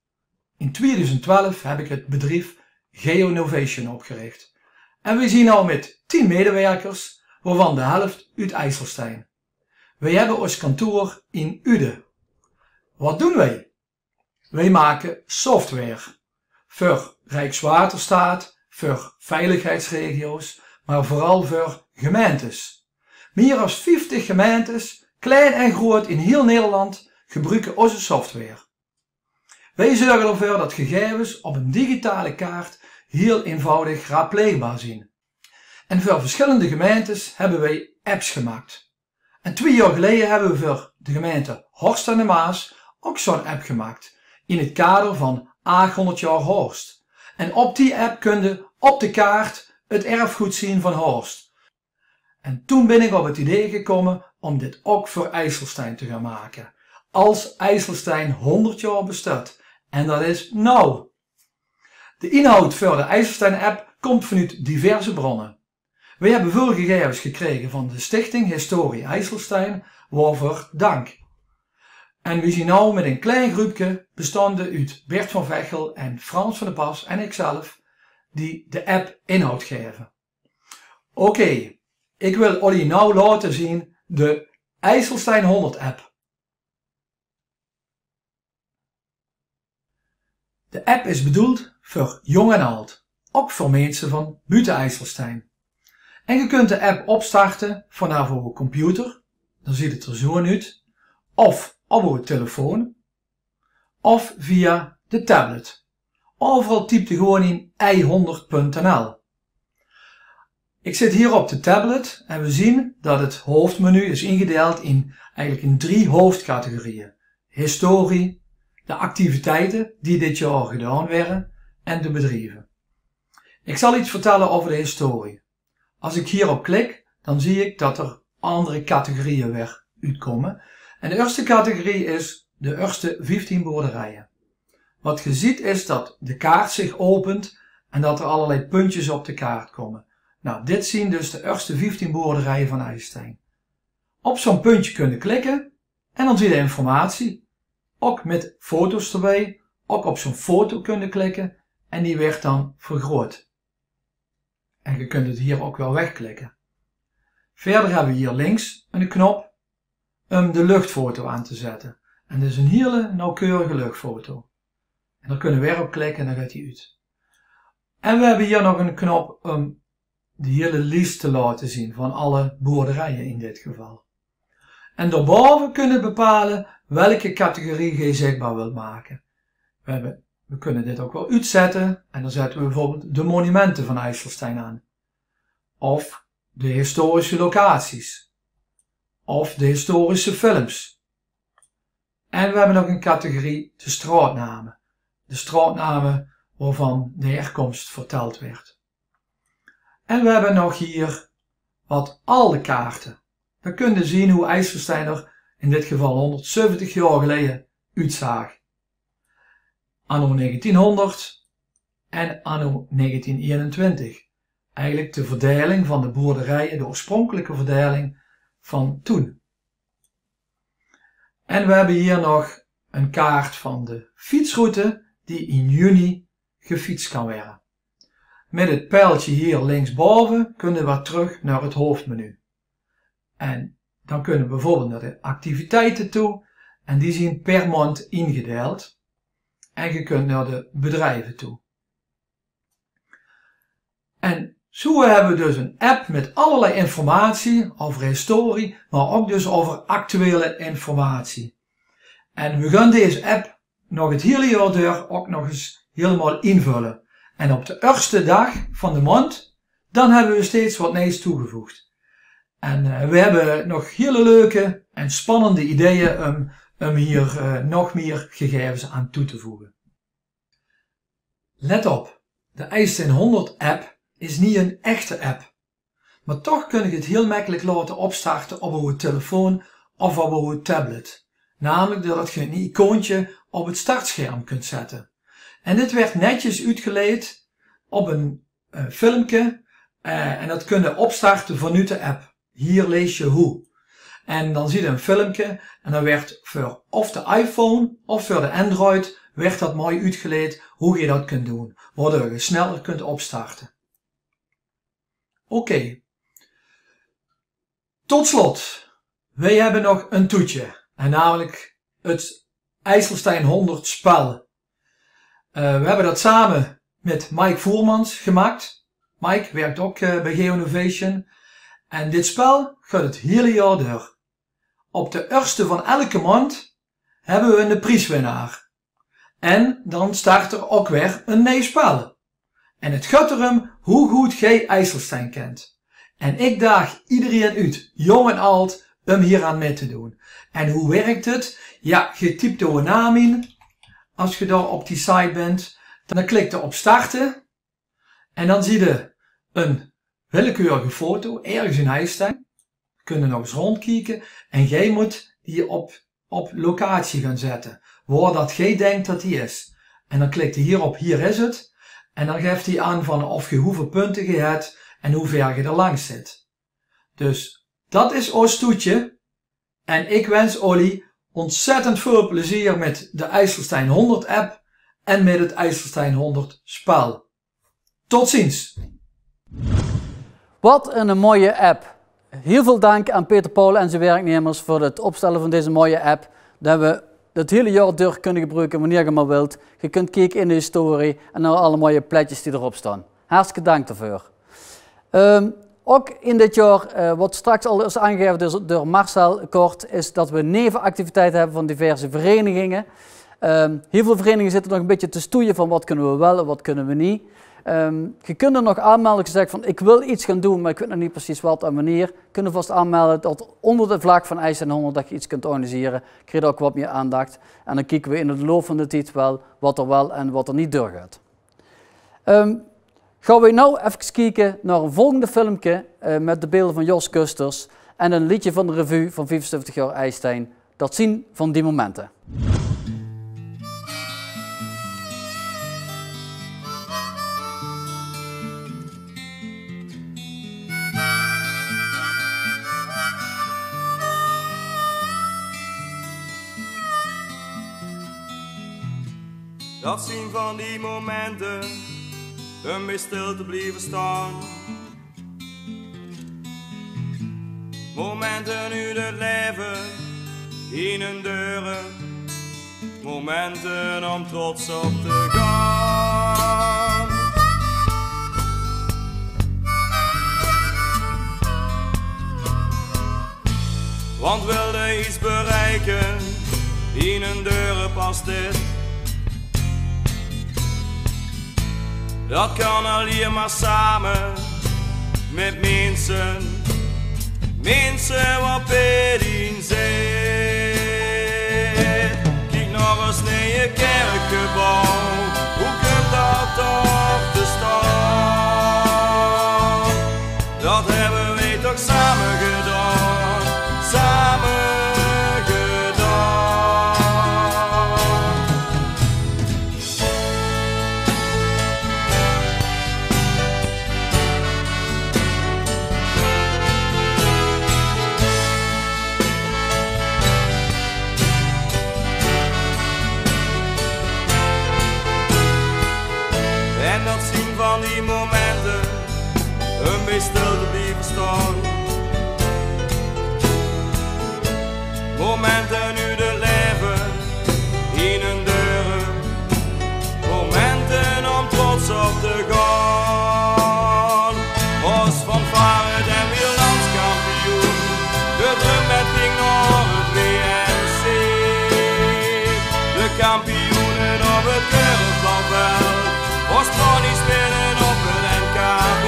In 2012 heb ik het bedrijf GeoNovation opgericht. En we zien al met 10 medewerkers, waarvan de helft uit IJsselstein. Wij hebben ons kantoor in Uden. Wat doen wij? Wij maken software voor Rijkswaterstaat, voor veiligheidsregio's, maar vooral voor gemeentes. Meer dan 50 gemeentes, klein en groot in heel Nederland, gebruiken onze software. Wij zorgen ervoor dat gegevens op een digitale kaart heel eenvoudig raadpleegbaar zijn. En voor verschillende gemeentes hebben wij apps gemaakt. En 2 jaar geleden hebben we voor de gemeente Horst en de Maas ook zo'n app gemaakt. In het kader van 800 jaar Horst. En op die app kun je op de kaart het erfgoed zien van Horst. En toen ben ik op het idee gekomen om dit ook voor IJsselstein te gaan maken. Als IJsselstein 100 jaar bestaat. En dat is nou. De inhoud voor de IJsselstein app komt vanuit diverse bronnen. We hebben veel gegevens gekregen van de Stichting Historie IJsselstein, waarvoor dank. En we zien nu met een klein groepje, bestaande uit Bert van Vechel en Frans van der Pas en ikzelf, die de app inhoud geven. Oké, ik wil jullie nou laten zien de IJsselstein 100 app. De app is bedoeld voor jong en oud, ook voor mensen van buiten IJsselstein. En je kunt de app opstarten vanaf uw computer, dan ziet het er zo uit, of op uw telefoon, of via de tablet. Overal typt je gewoon in i100.nl. Ik zit hier op de tablet en we zien dat het hoofdmenu is ingedeeld in 3 hoofdcategorieën. Historie, de activiteiten die dit jaar gedaan werden en de bedrijven. Ik zal iets vertellen over de historie. Als ik hierop klik, dan zie ik dat er andere categorieën weer uitkomen. En de eerste categorie is de eerste 15 boerderijen. Wat je ziet is dat de kaart zich opent en dat er allerlei puntjes op de kaart komen. Nou, dit zien dus de eerste 15 boerderijen van IJsselstein. Op zo'n puntje kun je klikken en dan zie je informatie. Ook met foto's erbij. Ook op zo'n foto kun je klikken en die werd dan vergroot. En je kunt het hier ook wel wegklikken. Verder hebben we hier links een knop om de luchtfoto aan te zetten. En dit is een hele nauwkeurige luchtfoto. En daar kunnen we weer op klikken en dan gaat die uit. En we hebben hier nog een knop om de hele lijst te laten zien van alle boerderijen in dit geval. En daarboven kunnen we bepalen welke categorie je zichtbaar wilt maken. We kunnen dit ook wel uitzetten en dan zetten we bijvoorbeeld de monumenten van IJsselstein aan. Of de historische locaties. Of de historische films. En we hebben nog een categorie de straatnamen. De straatnamen waarvan de herkomst verteld werd. En we hebben nog hier wat oude kaarten. Dan kun je zien hoe IJsselstein er in dit geval 170 jaar geleden uitzag. Anno 1900 en anno 1921. Eigenlijk de verdeling van de boerderijen, de oorspronkelijke verdeling van toen. En we hebben hier nog een kaart van de fietsroute die in juni gefietst kan worden. Met het pijltje hier linksboven kunnen we terug naar het hoofdmenu. En dan kunnen we bijvoorbeeld naar de activiteiten toe en die zien per maand ingedeeld. En je kunt naar de bedrijven toe. En zo hebben we dus een app met allerlei informatie over historie, maar ook dus over actuele informatie. En we gaan deze app nog het hele jaar door ook nog eens helemaal invullen. En op de eerste dag van de maand, dan hebben we steeds wat nieuws toegevoegd. En we hebben nog hele leuke en spannende ideeën om hier nog meer gegevens aan toe te voegen. Let op, de IJsselstein 100 app is niet een echte app. Maar toch kun je het heel makkelijk laten opstarten op uw telefoon of op uw tablet. Namelijk doordat je een icoontje op het startscherm kunt zetten. En dit werd netjes uitgeleid op een filmpje en dat kun je opstarten vanuit de app. Hier lees je hoe. En dan zie je een filmpje en dan werd voor of de iPhone of voor de Android werd dat mooi uitgeleid hoe je dat kunt doen. Waardoor je sneller kunt opstarten. Oké. Tot slot. Wij hebben nog een toetje. En namelijk het IJsselstein 100 spel. We hebben dat samen met Mike Voermans gemaakt. Mike werkt ook bij GeoInnovation. En dit spel gaat het hele jaar door. Op de eerste van elke maand hebben we een prijswinnaar. En dan start er ook weer een nieuw spel. En het gaat erom hoe goed jij IJsselstein kent. En ik daag iedereen uit, jong en oud, om hier aan mee te doen. En hoe werkt het? Ja, je typt jouw naam in. Als je daar op die site bent, dan klik je op starten. En dan zie je een willekeurige foto, ergens in IJsselstein. Kun je nog eens rondkijken. En jij moet die op locatie gaan zetten. Waar dat jij denkt dat die is. En dan klik je hierop, hier is het. En dan geeft hij aan van of je hoeveel punten je hebt. en hoe ver je er langs zit. Dus dat is ons toetje en ik wens jullie ontzettend veel plezier met de IJsselstein 100 app en met het IJsselstein 100 spel. Tot ziens! Wat een mooie app. Heel veel dank aan Peter Paul en zijn werknemers voor het opstellen van deze mooie app. Dat we het hele jaar door kunnen gebruiken wanneer je maar wilt. Je kunt kijken in de historie en naar alle mooie pletjes die erop staan. Hartstikke dank daarvoor. Ook in dit jaar, wat straks al is aangegeven door Marcel kort, is dat we nevenactiviteiten hebben van diverse verenigingen. Heel veel verenigingen zitten nog een beetje te stoeien van wat kunnen we wel en wat kunnen we niet. Je kunt er nog aanmelden als je zegt van ik wil iets gaan doen, maar ik weet nog niet precies wat en wanneer. Kun je vast aanmelden dat onder de vlag van IJsselstein 100 dat je iets kunt organiseren. Krijg je ook wat meer aandacht. En dan kijken we in de loop van de tijd wel wat er wel en wat er niet doorgaat. Gaan we nou even kijken naar een volgende filmpje met de beelden van Jos Kusters en een liedje van de revue van 75 jaar IJsselstein. Dat zien van die momenten. Dat zien van die momenten, om bij stil te blijven staan. Momenten uit het leven, in een deuren. Momenten om trots op te gaan. Want wilde iets bereiken, in een deuren past dit. Dat kan alleen maar samen met mensen, mensen wat bedien zit. Kijk nog eens naar je kerkgebouw, hoe komt dat toch te staan? Dat hebben we toch samen gedaan, samen gedaan. Van die momenten, een beetje stil te blijven staan. Momenten nu de leven, in een deuren. Momenten om trots op te gaan. Os van Vaart en weer landskampioen. De drum met ging naar het WNC. De kampioenen op het Keurplanveld. Ons pony spelen op het NKB.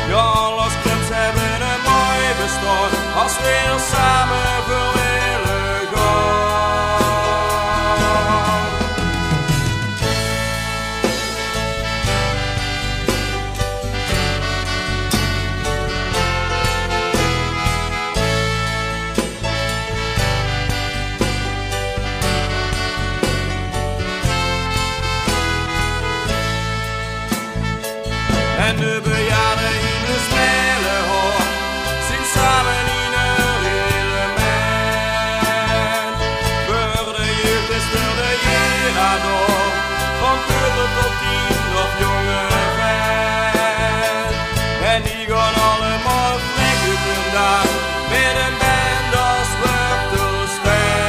Ja, alle clubs hebben een mooi bestaan als we er samen voor willen gaan. En de bejaarden in de snelle hoor, zien samen in een element. Voor de jeugd is er de jena door, van peuter tot 10 of jonge vent. En die gaan allemaal vlekken vandaag, met een band als Wurtelstein.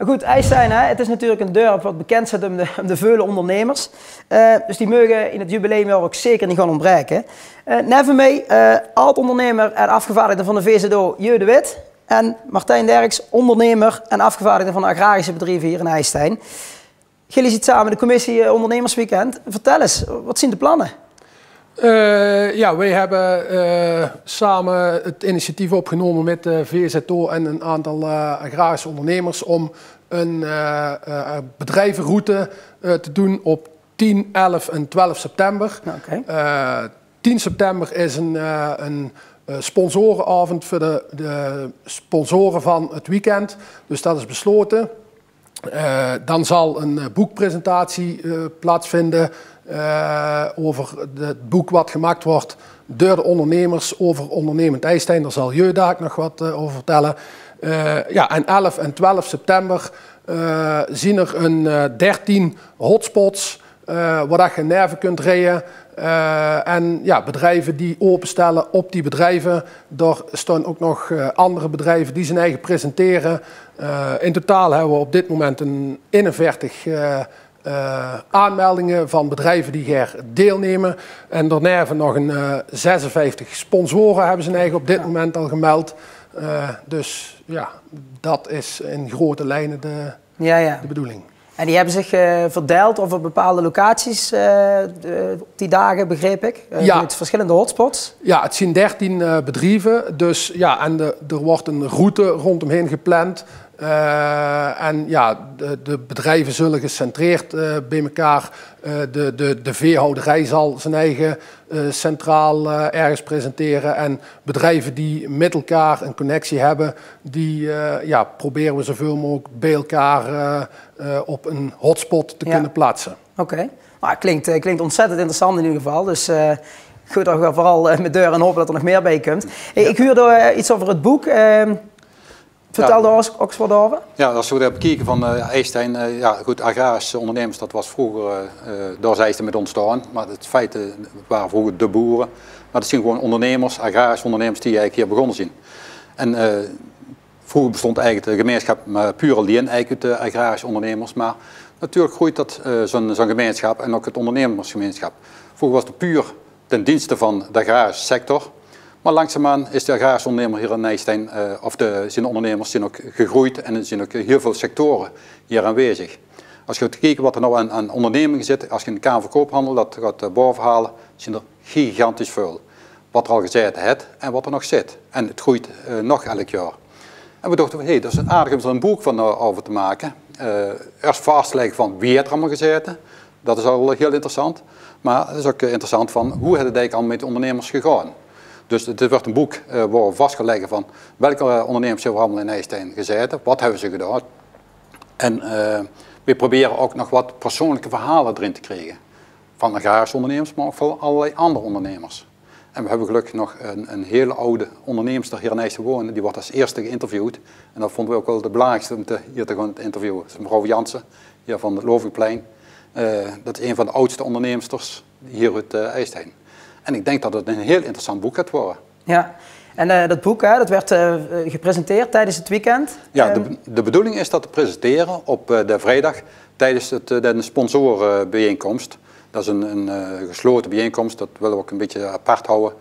Goed, IJsselstein, hè? Het is natuurlijk een dorp wat bekend staat om de vele ondernemers. Dus die mogen in het jubileumjaar ook zeker niet gaan ontbreken. Neven mij, oud-ondernemer en afgevaardigde van de VZO Jeu de Wit. En Martijn Derks, ondernemer en afgevaardigde van de agrarische bedrijven hier in IJsselstein. Jullie zitten samen de commissie Ondernemersweekend. Vertel eens, wat zijn de plannen? Ja, wij hebben samen het initiatief opgenomen met de VZO en een aantal agrarische ondernemers om een bedrijvenroute te doen op 10, 11 en 12 september. 10 september is een sponsorenavond voor de sponsoren van het weekend, dus dat is besloten. Dan zal een boekpresentatie plaatsvinden over het boek wat gemaakt wordt door de ondernemers over ondernemend IJsselstein. Daar zal Jeudaak nog wat over vertellen. Ja, en 11 en 12 september zien er een 13 hotspots waar je nerven kunt rijden. En ja, bedrijven die openstellen op die bedrijven. Er staan ook nog andere bedrijven die zijn eigen presenteren. In totaal hebben we op dit moment een 41 aanmeldingen van bedrijven die hier deelnemen. En daarna nog een 56 sponsoren hebben zijn eigen op dit moment al gemeld. Dus ja, dat is in grote lijnen de bedoeling. En die hebben zich verdeeld over bepaalde locaties die dagen, begreep ik? Met verschillende hotspots? Ja, het zijn 13 bedrijven. Dus ja, en er wordt een route rondomheen gepland. En ja, de bedrijven zullen gecentreerd bij elkaar. De veehouderij zal zijn eigen centraal ergens presenteren. En bedrijven die met elkaar een connectie hebben, die proberen we zoveel mogelijk bij elkaar op een hotspot te kunnen plaatsen. Oké. Nou, klinkt ontzettend interessant in ieder geval. Dus goed, dan gaan we vooral met deur en hopen dat er nog meer bij komt. Ik huurde iets over het boek. Vertel daar ook wat over. Ja, als we daar bekijken van IJsselstein, agrarische ondernemers, dat was vroeger, daar zijn ze met ontstaan. Maar het feit, waren vroeger de boeren. Maar dat zijn gewoon ondernemers, agrarische ondernemers die eigenlijk hier begonnen zijn. En vroeger bestond eigenlijk de gemeenschap puur alleen uit de agrarische ondernemers. Maar natuurlijk groeit dat zo'n gemeenschap en ook het ondernemersgemeenschap. Vroeger was het puur ten dienste van de agrarische sector. Maar langzaamaan is de agrarische ondernemer hier in IJsselstein, zijn ondernemers zijn ook gegroeid en er zijn ook heel veel sectoren hier aanwezig. Als je kijkt wat er nou aan ondernemingen zit, als je in de Kamer van Koophandel dat gaat bovenhalen, zijn er gigantisch veel. Wat er al gezeten heeft en wat er nog zit. En het groeit nog elk jaar. En we dachten, hey, dat is aardig om er een boek van over te maken. Eerst vastleggen van wie heeft er allemaal gezeten. Dat is al heel interessant. Maar het is ook interessant van hoe het eigenlijk al met de ondernemers gegaan. Dus dit wordt een boek waar we vast gaan leggen van welke ondernemers hebben we allemaal in IJsselstein gezeten, wat hebben ze gedaan. En we proberen ook nog wat persoonlijke verhalen erin te krijgen. Van agrarische ondernemers, maar ook van allerlei andere ondernemers. En we hebben gelukkig nog een hele oude onderneemster hier in IJsselstein wonen, die wordt als eerste geïnterviewd. En dat vonden we ook wel de belangrijkste om hier te gaan interviewen. Dat is mevrouw Jansen, hier van het Lovingplein. Dat is een van de oudste onderneemsters hier uit IJsselstein. En ik denk dat het een heel interessant boek gaat worden. Ja, en dat boek dat werd gepresenteerd tijdens het weekend? Ja, de bedoeling is dat te presenteren op de vrijdag tijdens de sponsorenbijeenkomst. Dat is een gesloten bijeenkomst, dat willen we ook een beetje apart houden.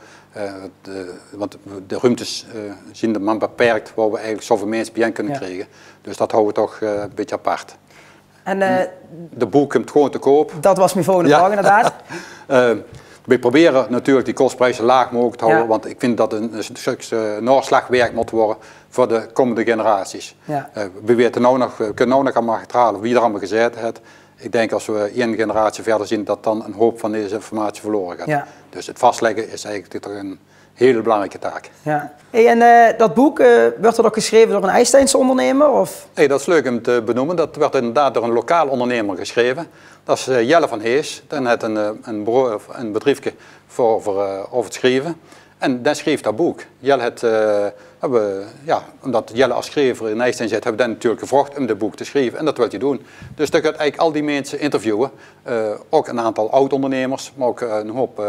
Want de ruimtes zijn er maar beperkt waar we eigenlijk zoveel mensen bijeen kunnen krijgen. Dus dat houden we toch een beetje apart. En de boek komt gewoon te koop. Dat was mijn volgende vraag inderdaad. We proberen natuurlijk die kostprijzen laag mogelijk te houden, want ik vind dat een stuk naslagwerk moet worden voor de komende generaties. Ja. We weten nou nog, we kunnen nou nog allemaal achterhalen wie er allemaal gezeten heeft. Ik denk als we één generatie verder zien dat dan een hoop van deze informatie verloren gaat. Ja. Dus het vastleggen is eigenlijk toch een hele belangrijke taak. Ja. Hey, en dat boek, werd dat ook geschreven door een IJsselsteinse ondernemer? Of? Hey, dat is leuk om te benoemen. Dat werd inderdaad door een lokaal ondernemer geschreven. Dat is Jelle van Hees. Die had een bedrijfje over het schrijven. En dan schreef dat boek. Jelle omdat Jelle als schrijver in IJsselstein zit, hebben we dan natuurlijk gevraagd om dat boek te schrijven. En dat wil hij doen. Dus dat gaat eigenlijk al die mensen interviewen. Ook een aantal oud-ondernemers, maar ook een hoop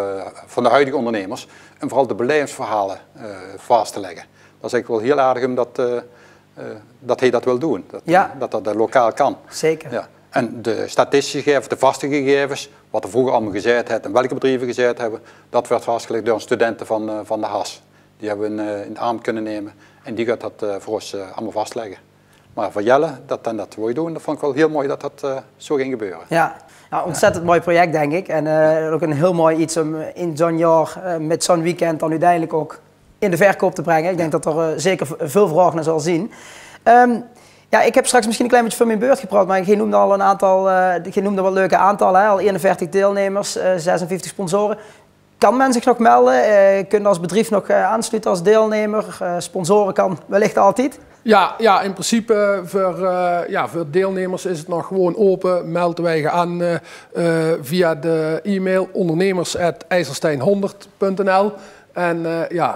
van de huidige ondernemers. En vooral de belevingsverhalen vast te leggen. Dat is eigenlijk wel heel aardig om dat hij dat wil doen. Dat lokaal kan. Zeker. Ja. En de statistische gegevens, de vaste gegevens, wat er vroeger allemaal gezet heeft en welke bedrijven gezet hebben, dat werd vastgelegd door studenten van de HAS. Die hebben we in de arm kunnen nemen en die gaat dat voor ons allemaal vastleggen. Maar voor Jelle, dat wil je doen, dat vond ik wel heel mooi dat dat zo ging gebeuren. Ja, nou, ontzettend mooi project denk ik. En ook een heel mooi iets om in zo'n jaar met zo'n weekend dan uiteindelijk ook in de verkoop te brengen. Ik denk dat er zeker veel vraag naar zal zien. Ja, ik heb straks misschien een klein beetje van mijn beurt gepraat, maar je noemde al een aantal, je noemde wel leuke aantallen, hè? Al 41 deelnemers, 56 sponsoren. Kan men zich nog melden? Kunnen als bedrijf nog aansluiten als deelnemer? Sponsoren kan wellicht altijd? Ja, in principe voor deelnemers is het nog gewoon open. Melden wij je aan via de e-mail ondernemers@ijsselstein100.nl. En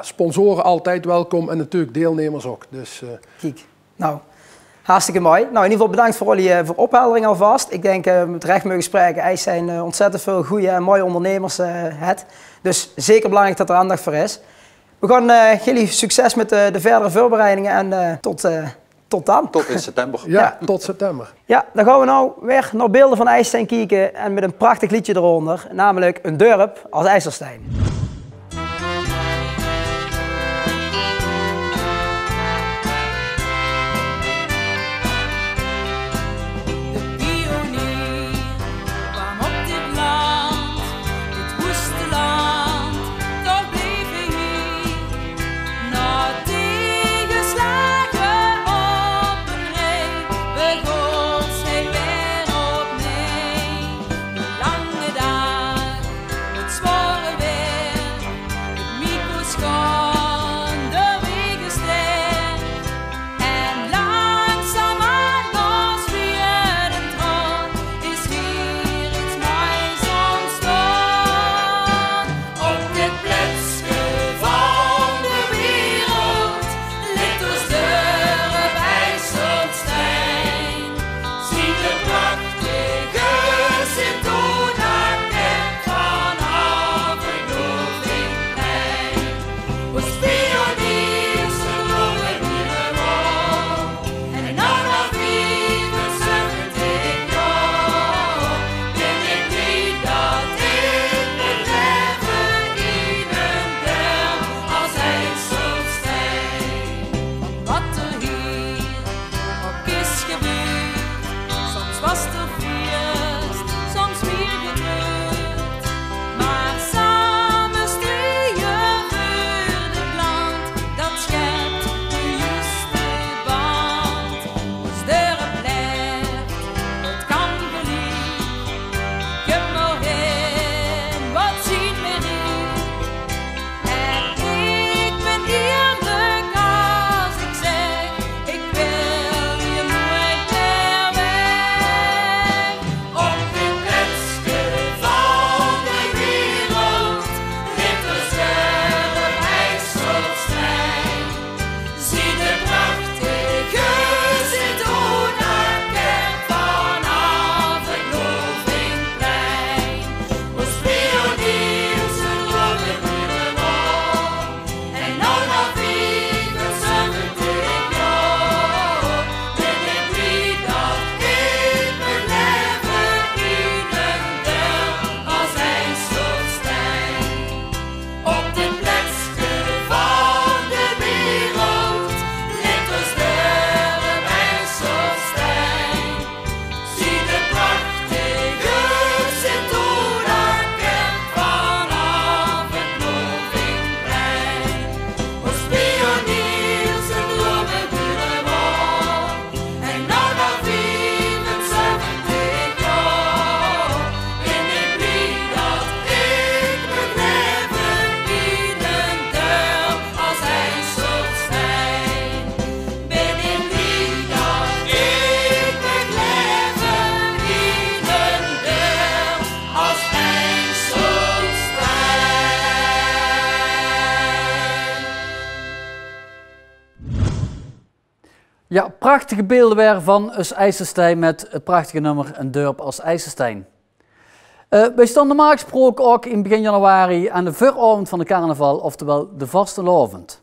sponsoren altijd welkom en natuurlijk deelnemers ook. Dus, Kijk, nou, hartstikke mooi. Nou, in ieder geval bedankt voor jullie voor opheldering alvast. Ik denk met recht mogen spreken, IJsselstein ontzettend veel goede en mooie ondernemers het. Dus zeker belangrijk dat er aandacht voor is. We gaan jullie succes met de verdere voorbereidingen en tot dan. Tot in september. Ja, tot september. Ja, dan gaan we nou weer naar beelden van IJsselstein kijken en met een prachtig liedje eronder, namelijk een dorp als IJsselstein. Ja, prachtige beelden weer van IJsselstein met het prachtige nummer Een dorp als IJsselstein. Wij stonden normaal gesproken ook in begin januari aan de vooravond van de carnaval, oftewel de vastelavond.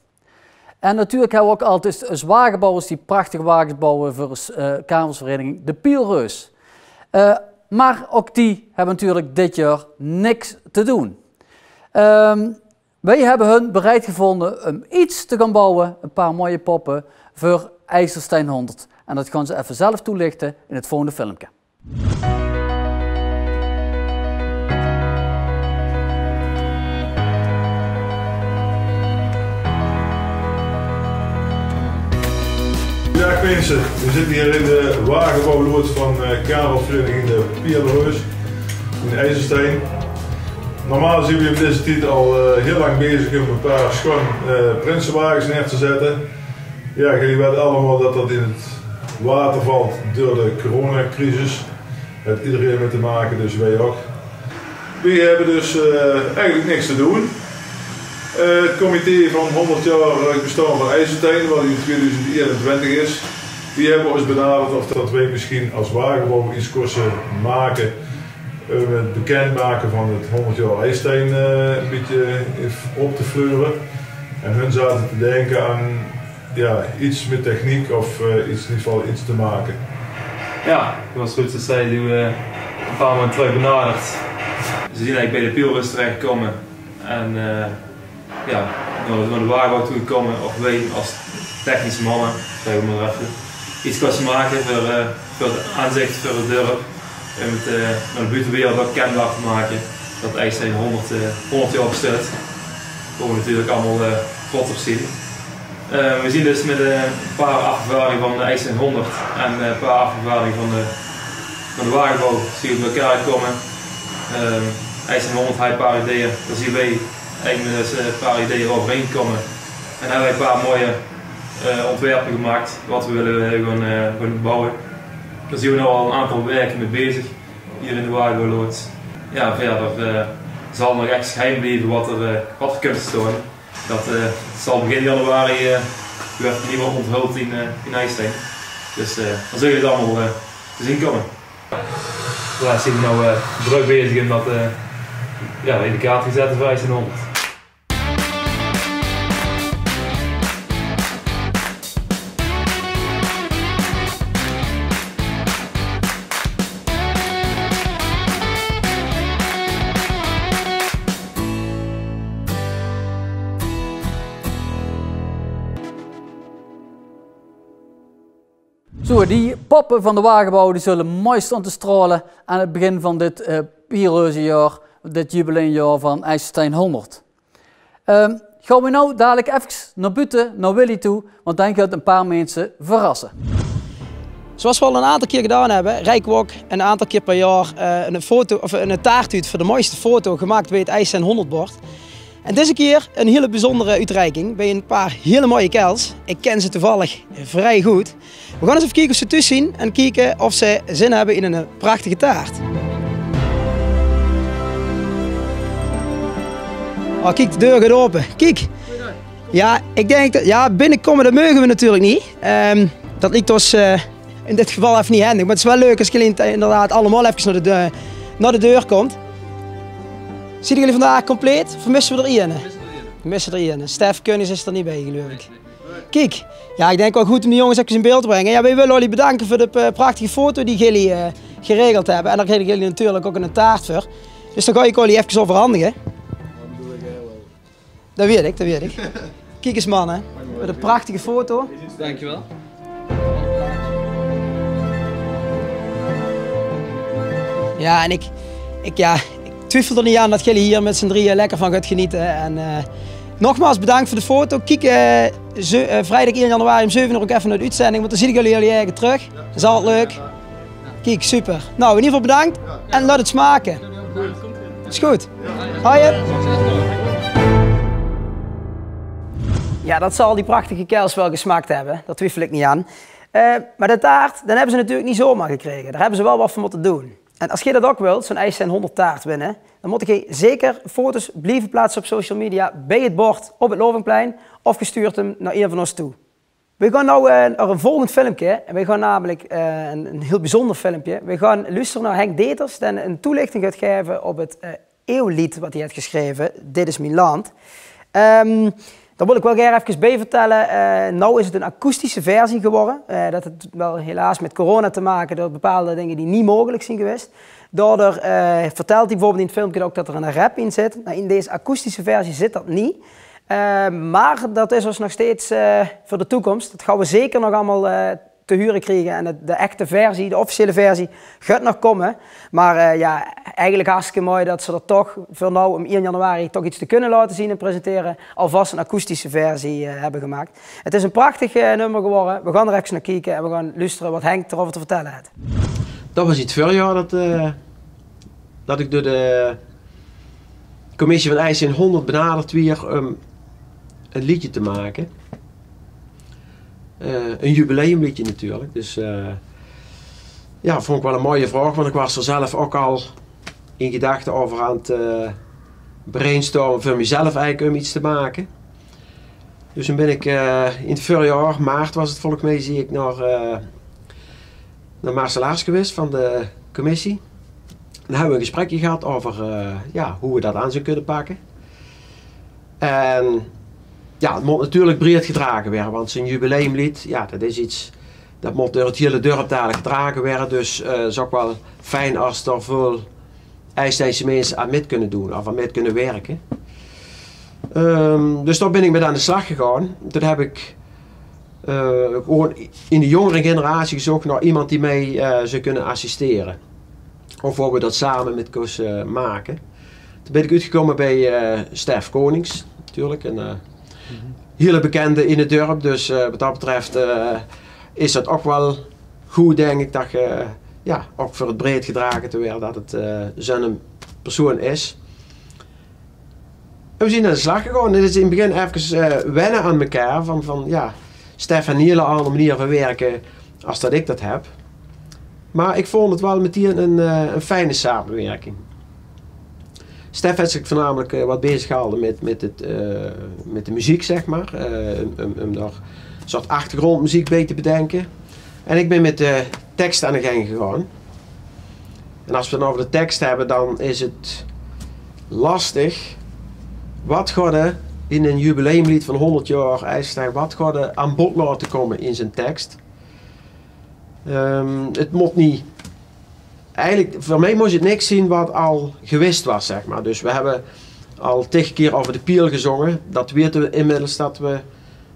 En natuurlijk hebben we ook altijd wagenbouwers die prachtige wagens bouwen voor de carnavalsvereniging De Pielreus. Maar ook die hebben natuurlijk dit jaar niks te doen. Wij hebben hun bereid gevonden om iets te gaan bouwen, een paar mooie poppen, voor IJsselstein 100. En dat gaan ze even zelf toelichten in het volgende filmpje. Dag mensen, we zitten hier in de wagenbouwloods van Kabelvereniging de Pierreus in IJsselstein. Normaal zijn we op deze tijd al heel lang bezig om een paar schoon prinsenwagens neer te zetten. Ja, jullie weten allemaal dat dat in het water valt door de coronacrisis. Het iedereen mee te maken, dus wij ook. We hebben dus eigenlijk niks te doen. Het comité van 100 jaar bestaan van IJsselstein, wat in 2021 is, die hebben ons benaderd of dat wij misschien als wagenbouw iets kosten maken. Het bekendmaken van het 100 jaar IJsselstein een beetje op te fleuren. En hun zaten te denken aan iets met techniek of in ieder geval iets te maken. Ja, zoals Ruud zei, die we een paar maanden terug benaderd. Ze zien eigenlijk bij de Pierreus terechtkomen en naar de wagenbouw toegekomen of wij als technische mannen, zeggen we maar even, iets kosten maken voor het aanzicht, voor het dorp. Om het naar de buitenwereld ook kenbaar te maken dat IJsselstein 100 jaar bestaat. Daar we natuurlijk allemaal trots op zien. We zien dus met een paar afgevaardigden van de IJsselstein 100 en een paar afgevaardigden van de wagenbouw zien we bij elkaar komen. IJsselstein 100 heeft een paar ideeën, daar zien wij eigenlijk met een paar ideeën overeenkomen. En hebben wij een paar mooie ontwerpen gemaakt wat we willen gaan bouwen. Daar zien we nu al een aantal werken mee bezig, hier in de wagenbouwloods. Ja, verder zal nog echt geheim blijven wat er komt te staan. Dat zal begin januari wordt niemand onthuld in IJsselstein. Dus dan zullen jullie het allemaal te zien komen. Daar zijn we nou druk bezig om dat in de kaart te zetten voor IJsselstein 100. Zo, die poppen van de wagenbouw die zullen mooi staan te stralen aan het begin van dit Pierreuzenjaar, dit jubileumjaar van IJsselstein 100. Gaan we nou dadelijk even naar buiten, naar Willy toe, want dan gaat een paar mensen verrassen. Zoals we al een aantal keer gedaan hebben, reiken we ook een aantal keer per jaar een taart uit voor de mooiste foto gemaakt bij het IJsselstein 100 bord. En deze keer een hele bijzondere uitreiking bij een paar hele mooie kerels. Ik ken ze toevallig vrij goed. We gaan eens even kijken of ze thuis zien en kijken of ze zin hebben in een prachtige taart. Oh, kijk, de deur gaat open. Kijk. Ja, ik denk dat, binnenkomen dat mogen we natuurlijk niet. Dat lijkt ons in dit geval even niet handig. Maar het is wel leuk als jullie inderdaad allemaal even naar de deur komt. Zien jullie vandaag compleet? Of missen we er één? We missen er één. Stef Kunnis is er niet bij, geloof ik. Kijk, ja, ik denk wel goed om de jongens even in beeld te brengen. Ja, wij willen jullie bedanken voor de prachtige foto die jullie geregeld hebben. En daar kregen jullie natuurlijk ook een taart voor. Dus daar ga ik jullie even overhandigen. Dat weet ik, dat weet ik. Kijk eens mannen, met een prachtige foto. Dankjewel. Ja, en ik twijfel er niet aan dat jullie hier met z'n drieën lekker van gaat genieten. En nogmaals bedankt voor de foto. Kijk vrijdag 1 januari om 7 uur ook even naar de uitzending, want dan zie ik jullie ergens terug. Dat is altijd leuk. Kijk, super. Nou, in ieder geval bedankt en laat het smaken. Is goed. Hoi. Ja, dat zal die prachtige kerels wel gesmaakt hebben. Daar twijfel ik niet aan. Maar de taart, dan hebben ze natuurlijk niet zomaar gekregen. Daar hebben ze wel wat voor moeten doen. En als je dat ook wilt, zo'n IJsselstein 100 taart winnen, dan moet je zeker foto's blijven plaatsen op social media bij het bord op het Lovingplein of gestuurd hem naar een van ons toe. We gaan nu naar een volgend filmpje. En we gaan namelijk een heel bijzonder filmpje. We gaan luisteren naar Henk Deters die een toelichting gaat geven op het eeuwlied wat hij heeft geschreven, Dit is mijn land. Daar wil ik wel graag even bij vertellen. Nou is het een akoestische versie geworden. Dat heeft wel helaas met corona te maken door bepaalde dingen die niet mogelijk zijn geweest. Daardoor vertelt hij bijvoorbeeld in het filmpje ook dat er een rap in zit. Nou, in deze akoestische versie zit dat niet. Maar dat is dus nog steeds voor de toekomst. Dat gaan we zeker nog allemaal te huren krijgen en de echte versie, de officiële versie, gaat nog komen. Maar ja, eigenlijk hartstikke mooi dat ze er toch voor nou om 1 januari toch iets te kunnen laten zien en presenteren, alvast een akoestische versie hebben gemaakt. Het is een prachtig nummer geworden. We gaan er even naar kijken en we gaan luisteren wat Henk erover te vertellen heeft. Dat was iets voorjaar dat ik door de commissie van IJsselstein 100 benaderd weer om een liedje te maken. Een jubileumliedje natuurlijk. Dus ja, vond ik wel een mooie vraag, want ik was er zelf ook al in gedachten over aan het brainstormen voor mezelf eigenlijk om iets te maken. Dus toen ben ik in het voorjaar, maart was het volgens mij, zie ik naar Marcel Laars geweest van de commissie. Dan hebben we een gesprekje gehad over ja, hoe we dat aan zouden kunnen pakken. En ja, het moet natuurlijk breed gedragen worden, want zo'n jubileumlied, ja, dat is iets dat moet door het hele dorp dadelijk gedragen worden. Dus het is ook wel fijn als er veel IJsselsteinse mensen aan mee kunnen doen of aan mee kunnen werken. Dus daar ben ik mee aan de slag gegaan. Toen heb ik gewoon in de jongere generatie gezocht naar iemand die mij zou kunnen assisteren. Of hoe we dat samen met Koos maken. Toen ben ik uitgekomen bij Stef Konings, natuurlijk. Een hele bekende in het dorp. Dus wat dat betreft is dat ook wel goed, denk ik, dat je ja, ook voor het breed gedragen te worden dat het zo'n persoon is. En we zijn aan de slag gegaan. Het is in het begin even wennen aan elkaar. Van ja, Stef en een hele andere manier van werken als dat ik dat heb. Maar ik vond het wel meteen een fijne samenwerking. Stef heeft zich voornamelijk wat bezig gehouden met de muziek, zeg maar. Om daar een soort achtergrondmuziek bij te bedenken. En ik ben met de tekst aan de gang gegaan. En als we het over de tekst hebben, dan is het lastig. Wat gaat er in een jubileumlied van 100 jaar IJsselstein, wat gaat er aan bod laten komen in zijn tekst? Het moet niet... Eigenlijk, voor mij moest het niks zien wat al gewist was, zeg maar. Dus we hebben al 10 keer over de piel gezongen. Dat weten we inmiddels dat we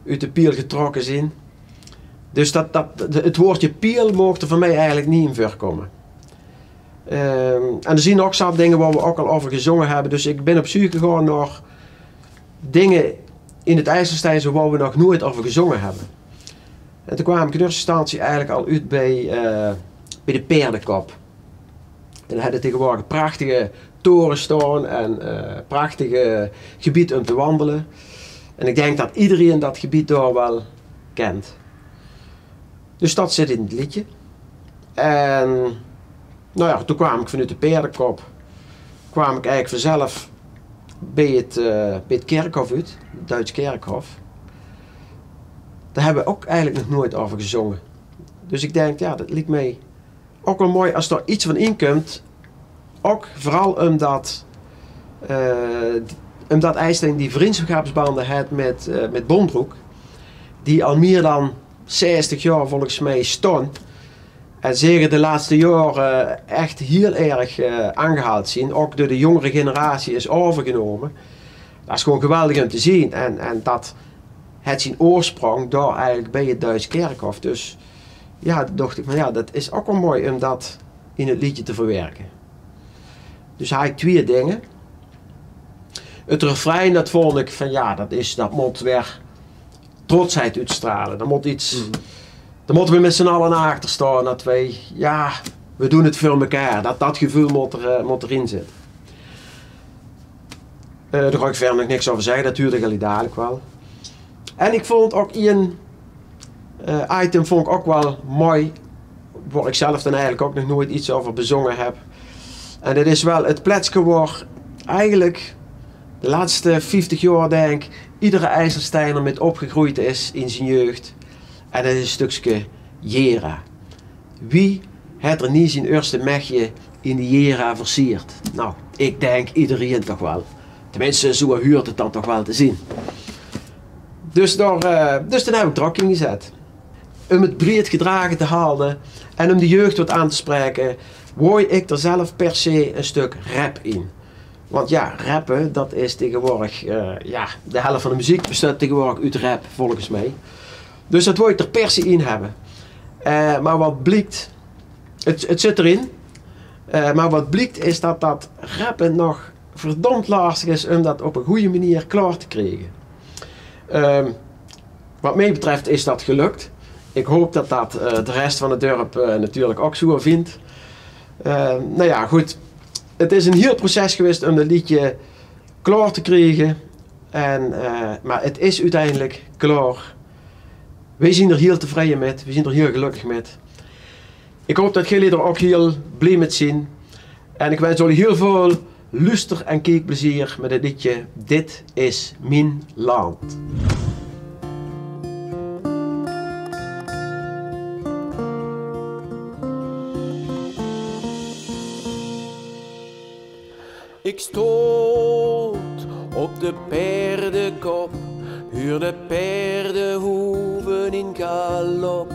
uit de piel getrokken zijn. Dus het woordje piel mocht er voor mij eigenlijk niet in voorkomen. En er zijn ook zat dingen waar we ook al over gezongen hebben. Dus ik ben op zoek gegaan naar dingen in het IJsselsteinse waar we nog nooit over gezongen hebben. En toen kwam ik in eerste instantie eigenlijk al uit bij de Peerdenkop. En dan hadden tegenwoordig prachtige toren staan en prachtige gebied om te wandelen. En ik denk dat iedereen dat gebied daar wel kent. Dus dat zit in het liedje. En nou ja, toen kwam ik vanuit de Peerdenkop, kwam ik eigenlijk vanzelf bij het kerkhof uit, het Duits kerkhof. Daar hebben we ook eigenlijk nog nooit over gezongen. Dus ik denk, ja, dat lijkt mij ook wel mooi als er iets van inkomt. Ook vooral omdat IJsselstein die vriendschapsbanden heeft met Bonbroek. Die al meer dan 60 jaar volgens mij staan. En zeker de laatste jaren echt heel erg aangehaald zijn. Ook door de jongere generatie is overgenomen. Dat is gewoon geweldig om te zien. En dat het zijn oorsprong daar eigenlijk bij het Duits kerkhof. Dus ja, dacht ik, maar ja, dat is ook wel mooi om dat in het liedje te verwerken. Dus had ik 2 dingen. Het refrein, dat vond ik van ja, dat moet weer trotsheid uitstralen. Dat moet iets, daar moeten we met z'n allen achter staan. Dat wij, ja, we doen het voor elkaar. Dat gevoel moet erin zitten. Daar ga ik verder nog niks over zeggen, dat duurde jullie dadelijk wel. En ik vond ook een item vond ik ook wel mooi, waar ik zelf dan eigenlijk ook nog nooit iets over bezongen heb. En dat is wel het plaatsje waar eigenlijk de laatste 50 jaar denk ik iedere IJsselsteiner met opgegroeid is in zijn jeugd. En dat is een stukje Jera. Wie heeft er niet zijn eerste mechje in de Jera versierd? Nou, ik denk iedereen toch wel. Tenminste, zo huurt het dan toch wel te zien. Dus toen heb ik er ook in gezet. Om het breed gedragen te houden en om de jeugd wat aan te spreken, wooi ik er zelf per se een stuk rap in. Want ja, rappen, dat is tegenwoordig, ja, de helft van de muziek bestaat tegenwoordig uit rap, volgens mij. Dus dat wil ik er per se in hebben. Maar wat blijkt, het zit erin. Maar wat blijkt is dat dat rappen nog verdomd lastig is om dat op een goede manier klaar te krijgen. Wat mij betreft is dat gelukt. Ik hoop dat dat de rest van het dorp natuurlijk ook zo vindt. Nou ja, goed. Het is een heel proces geweest om het liedje klaar te krijgen. Maar het is uiteindelijk klaar. Wij zijn er heel tevreden met. We zijn er heel gelukkig met. Ik hoop dat jullie er ook heel blij met zijn. En ik wens jullie heel veel luister- en kijkplezier met het liedje Dit is mijn land. Ik stoot op de paardenkop, huur de paardenhoeven in galop.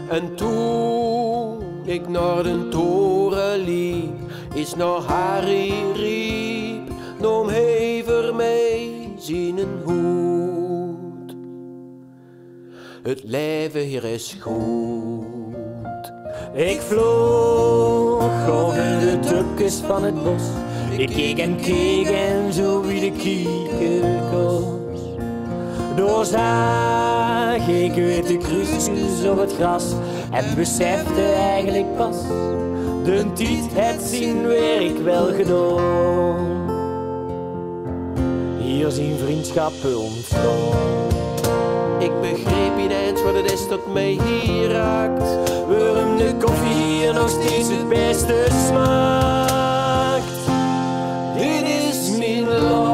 En toen ik naar de toren liep, is naar Harry riep, noem hij voor mij zijn hoed. Het leven hier is goed. Ik vloog over de tukjes van het bos. Ik keek en zo wie de kiekenkoos. Door zag ik witte kruisjes op het gras en besefte eigenlijk pas, de tijd het zien werk wel gedaan. Hier zien vriendschappen ontstaan. Ik begreep ineens wat het is dat mij hier raakt. Waarom de koffie hier nog steeds het beste smaakt. Dit is mijn land,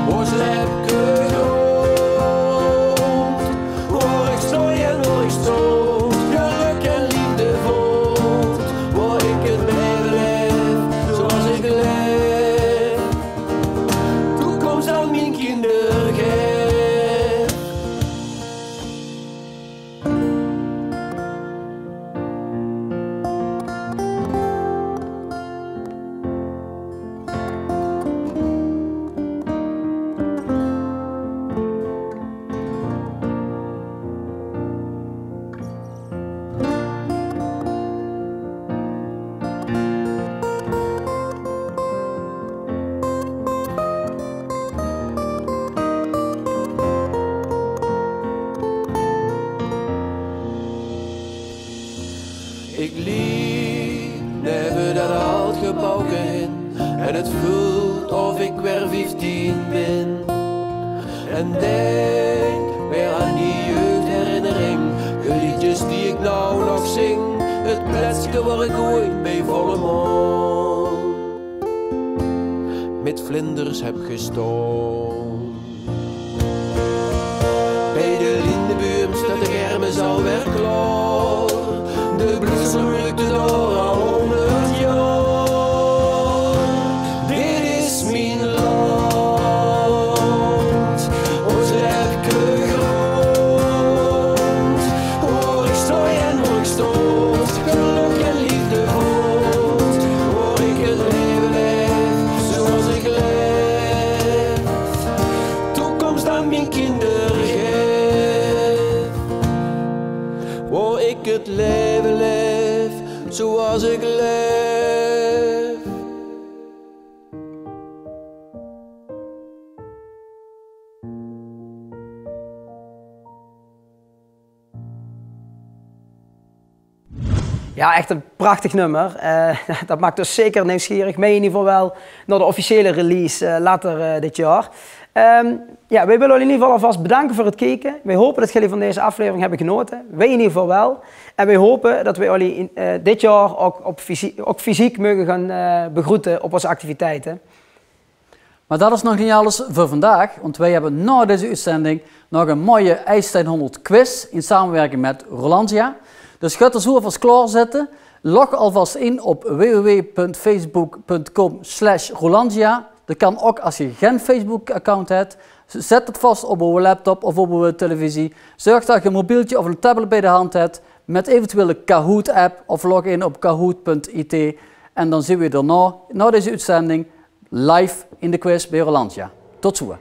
ons lepke grond. Waar ik stooi en waar ik stond, geluk en liefde vond. Waar ik het leven leef, zoals ik leef. Toekomst aan mijn kinderen geef. Ik liep neven dat oud gebouw in en het voelt of ik weer 15 ben. En denk weer aan die jeugdherinnering, de liedjes die ik nou nog zing, het plaatsje waar ik ooit bij volle maan met vlinders heb gestaan. Bij de lindenboom staat de kermis alweer klaar. De bloesem rukte door al 100 jaar. Dit is mijn land, ons lepke grond. Waar ik stooi en waar ik stond, geluk en liefde vond. Waar ik het leven leef, zoals ik leef. Toekomst aan mijn kinderen geef. Waar ik het leven leef, zoals ik leef. Ja, echt een prachtig nummer. Dat maakt ons zeker nieuwsgierig. Mij in ieder geval wel naar de officiële release later dit jaar. Ja, wij willen jullie in ieder geval alvast bedanken voor het kijken. Wij hopen dat jullie van deze aflevering hebben genoten. Wij in ieder geval wel. En wij hopen dat we jullie dit jaar ook fysiek mogen gaan begroeten op onze activiteiten. Maar dat is nog niet alles voor vandaag, want wij hebben na deze uitzending nog een mooie IJsstein 100 quiz in samenwerking met Rolandia. Dus ga er zo alvast klaarzetten. Log alvast in op www.facebook.com/Rolandia. Dat kan ook als je geen Facebook-account hebt. Zet het vast op uw laptop of op uw televisie. Zorg dat je een mobieltje of een tablet bij de hand hebt met eventueel de Kahoot-app of log in op kahoot.it. En dan zien we je daarna, na deze uitzending, live in de quiz bij Rolandia. Tot zo.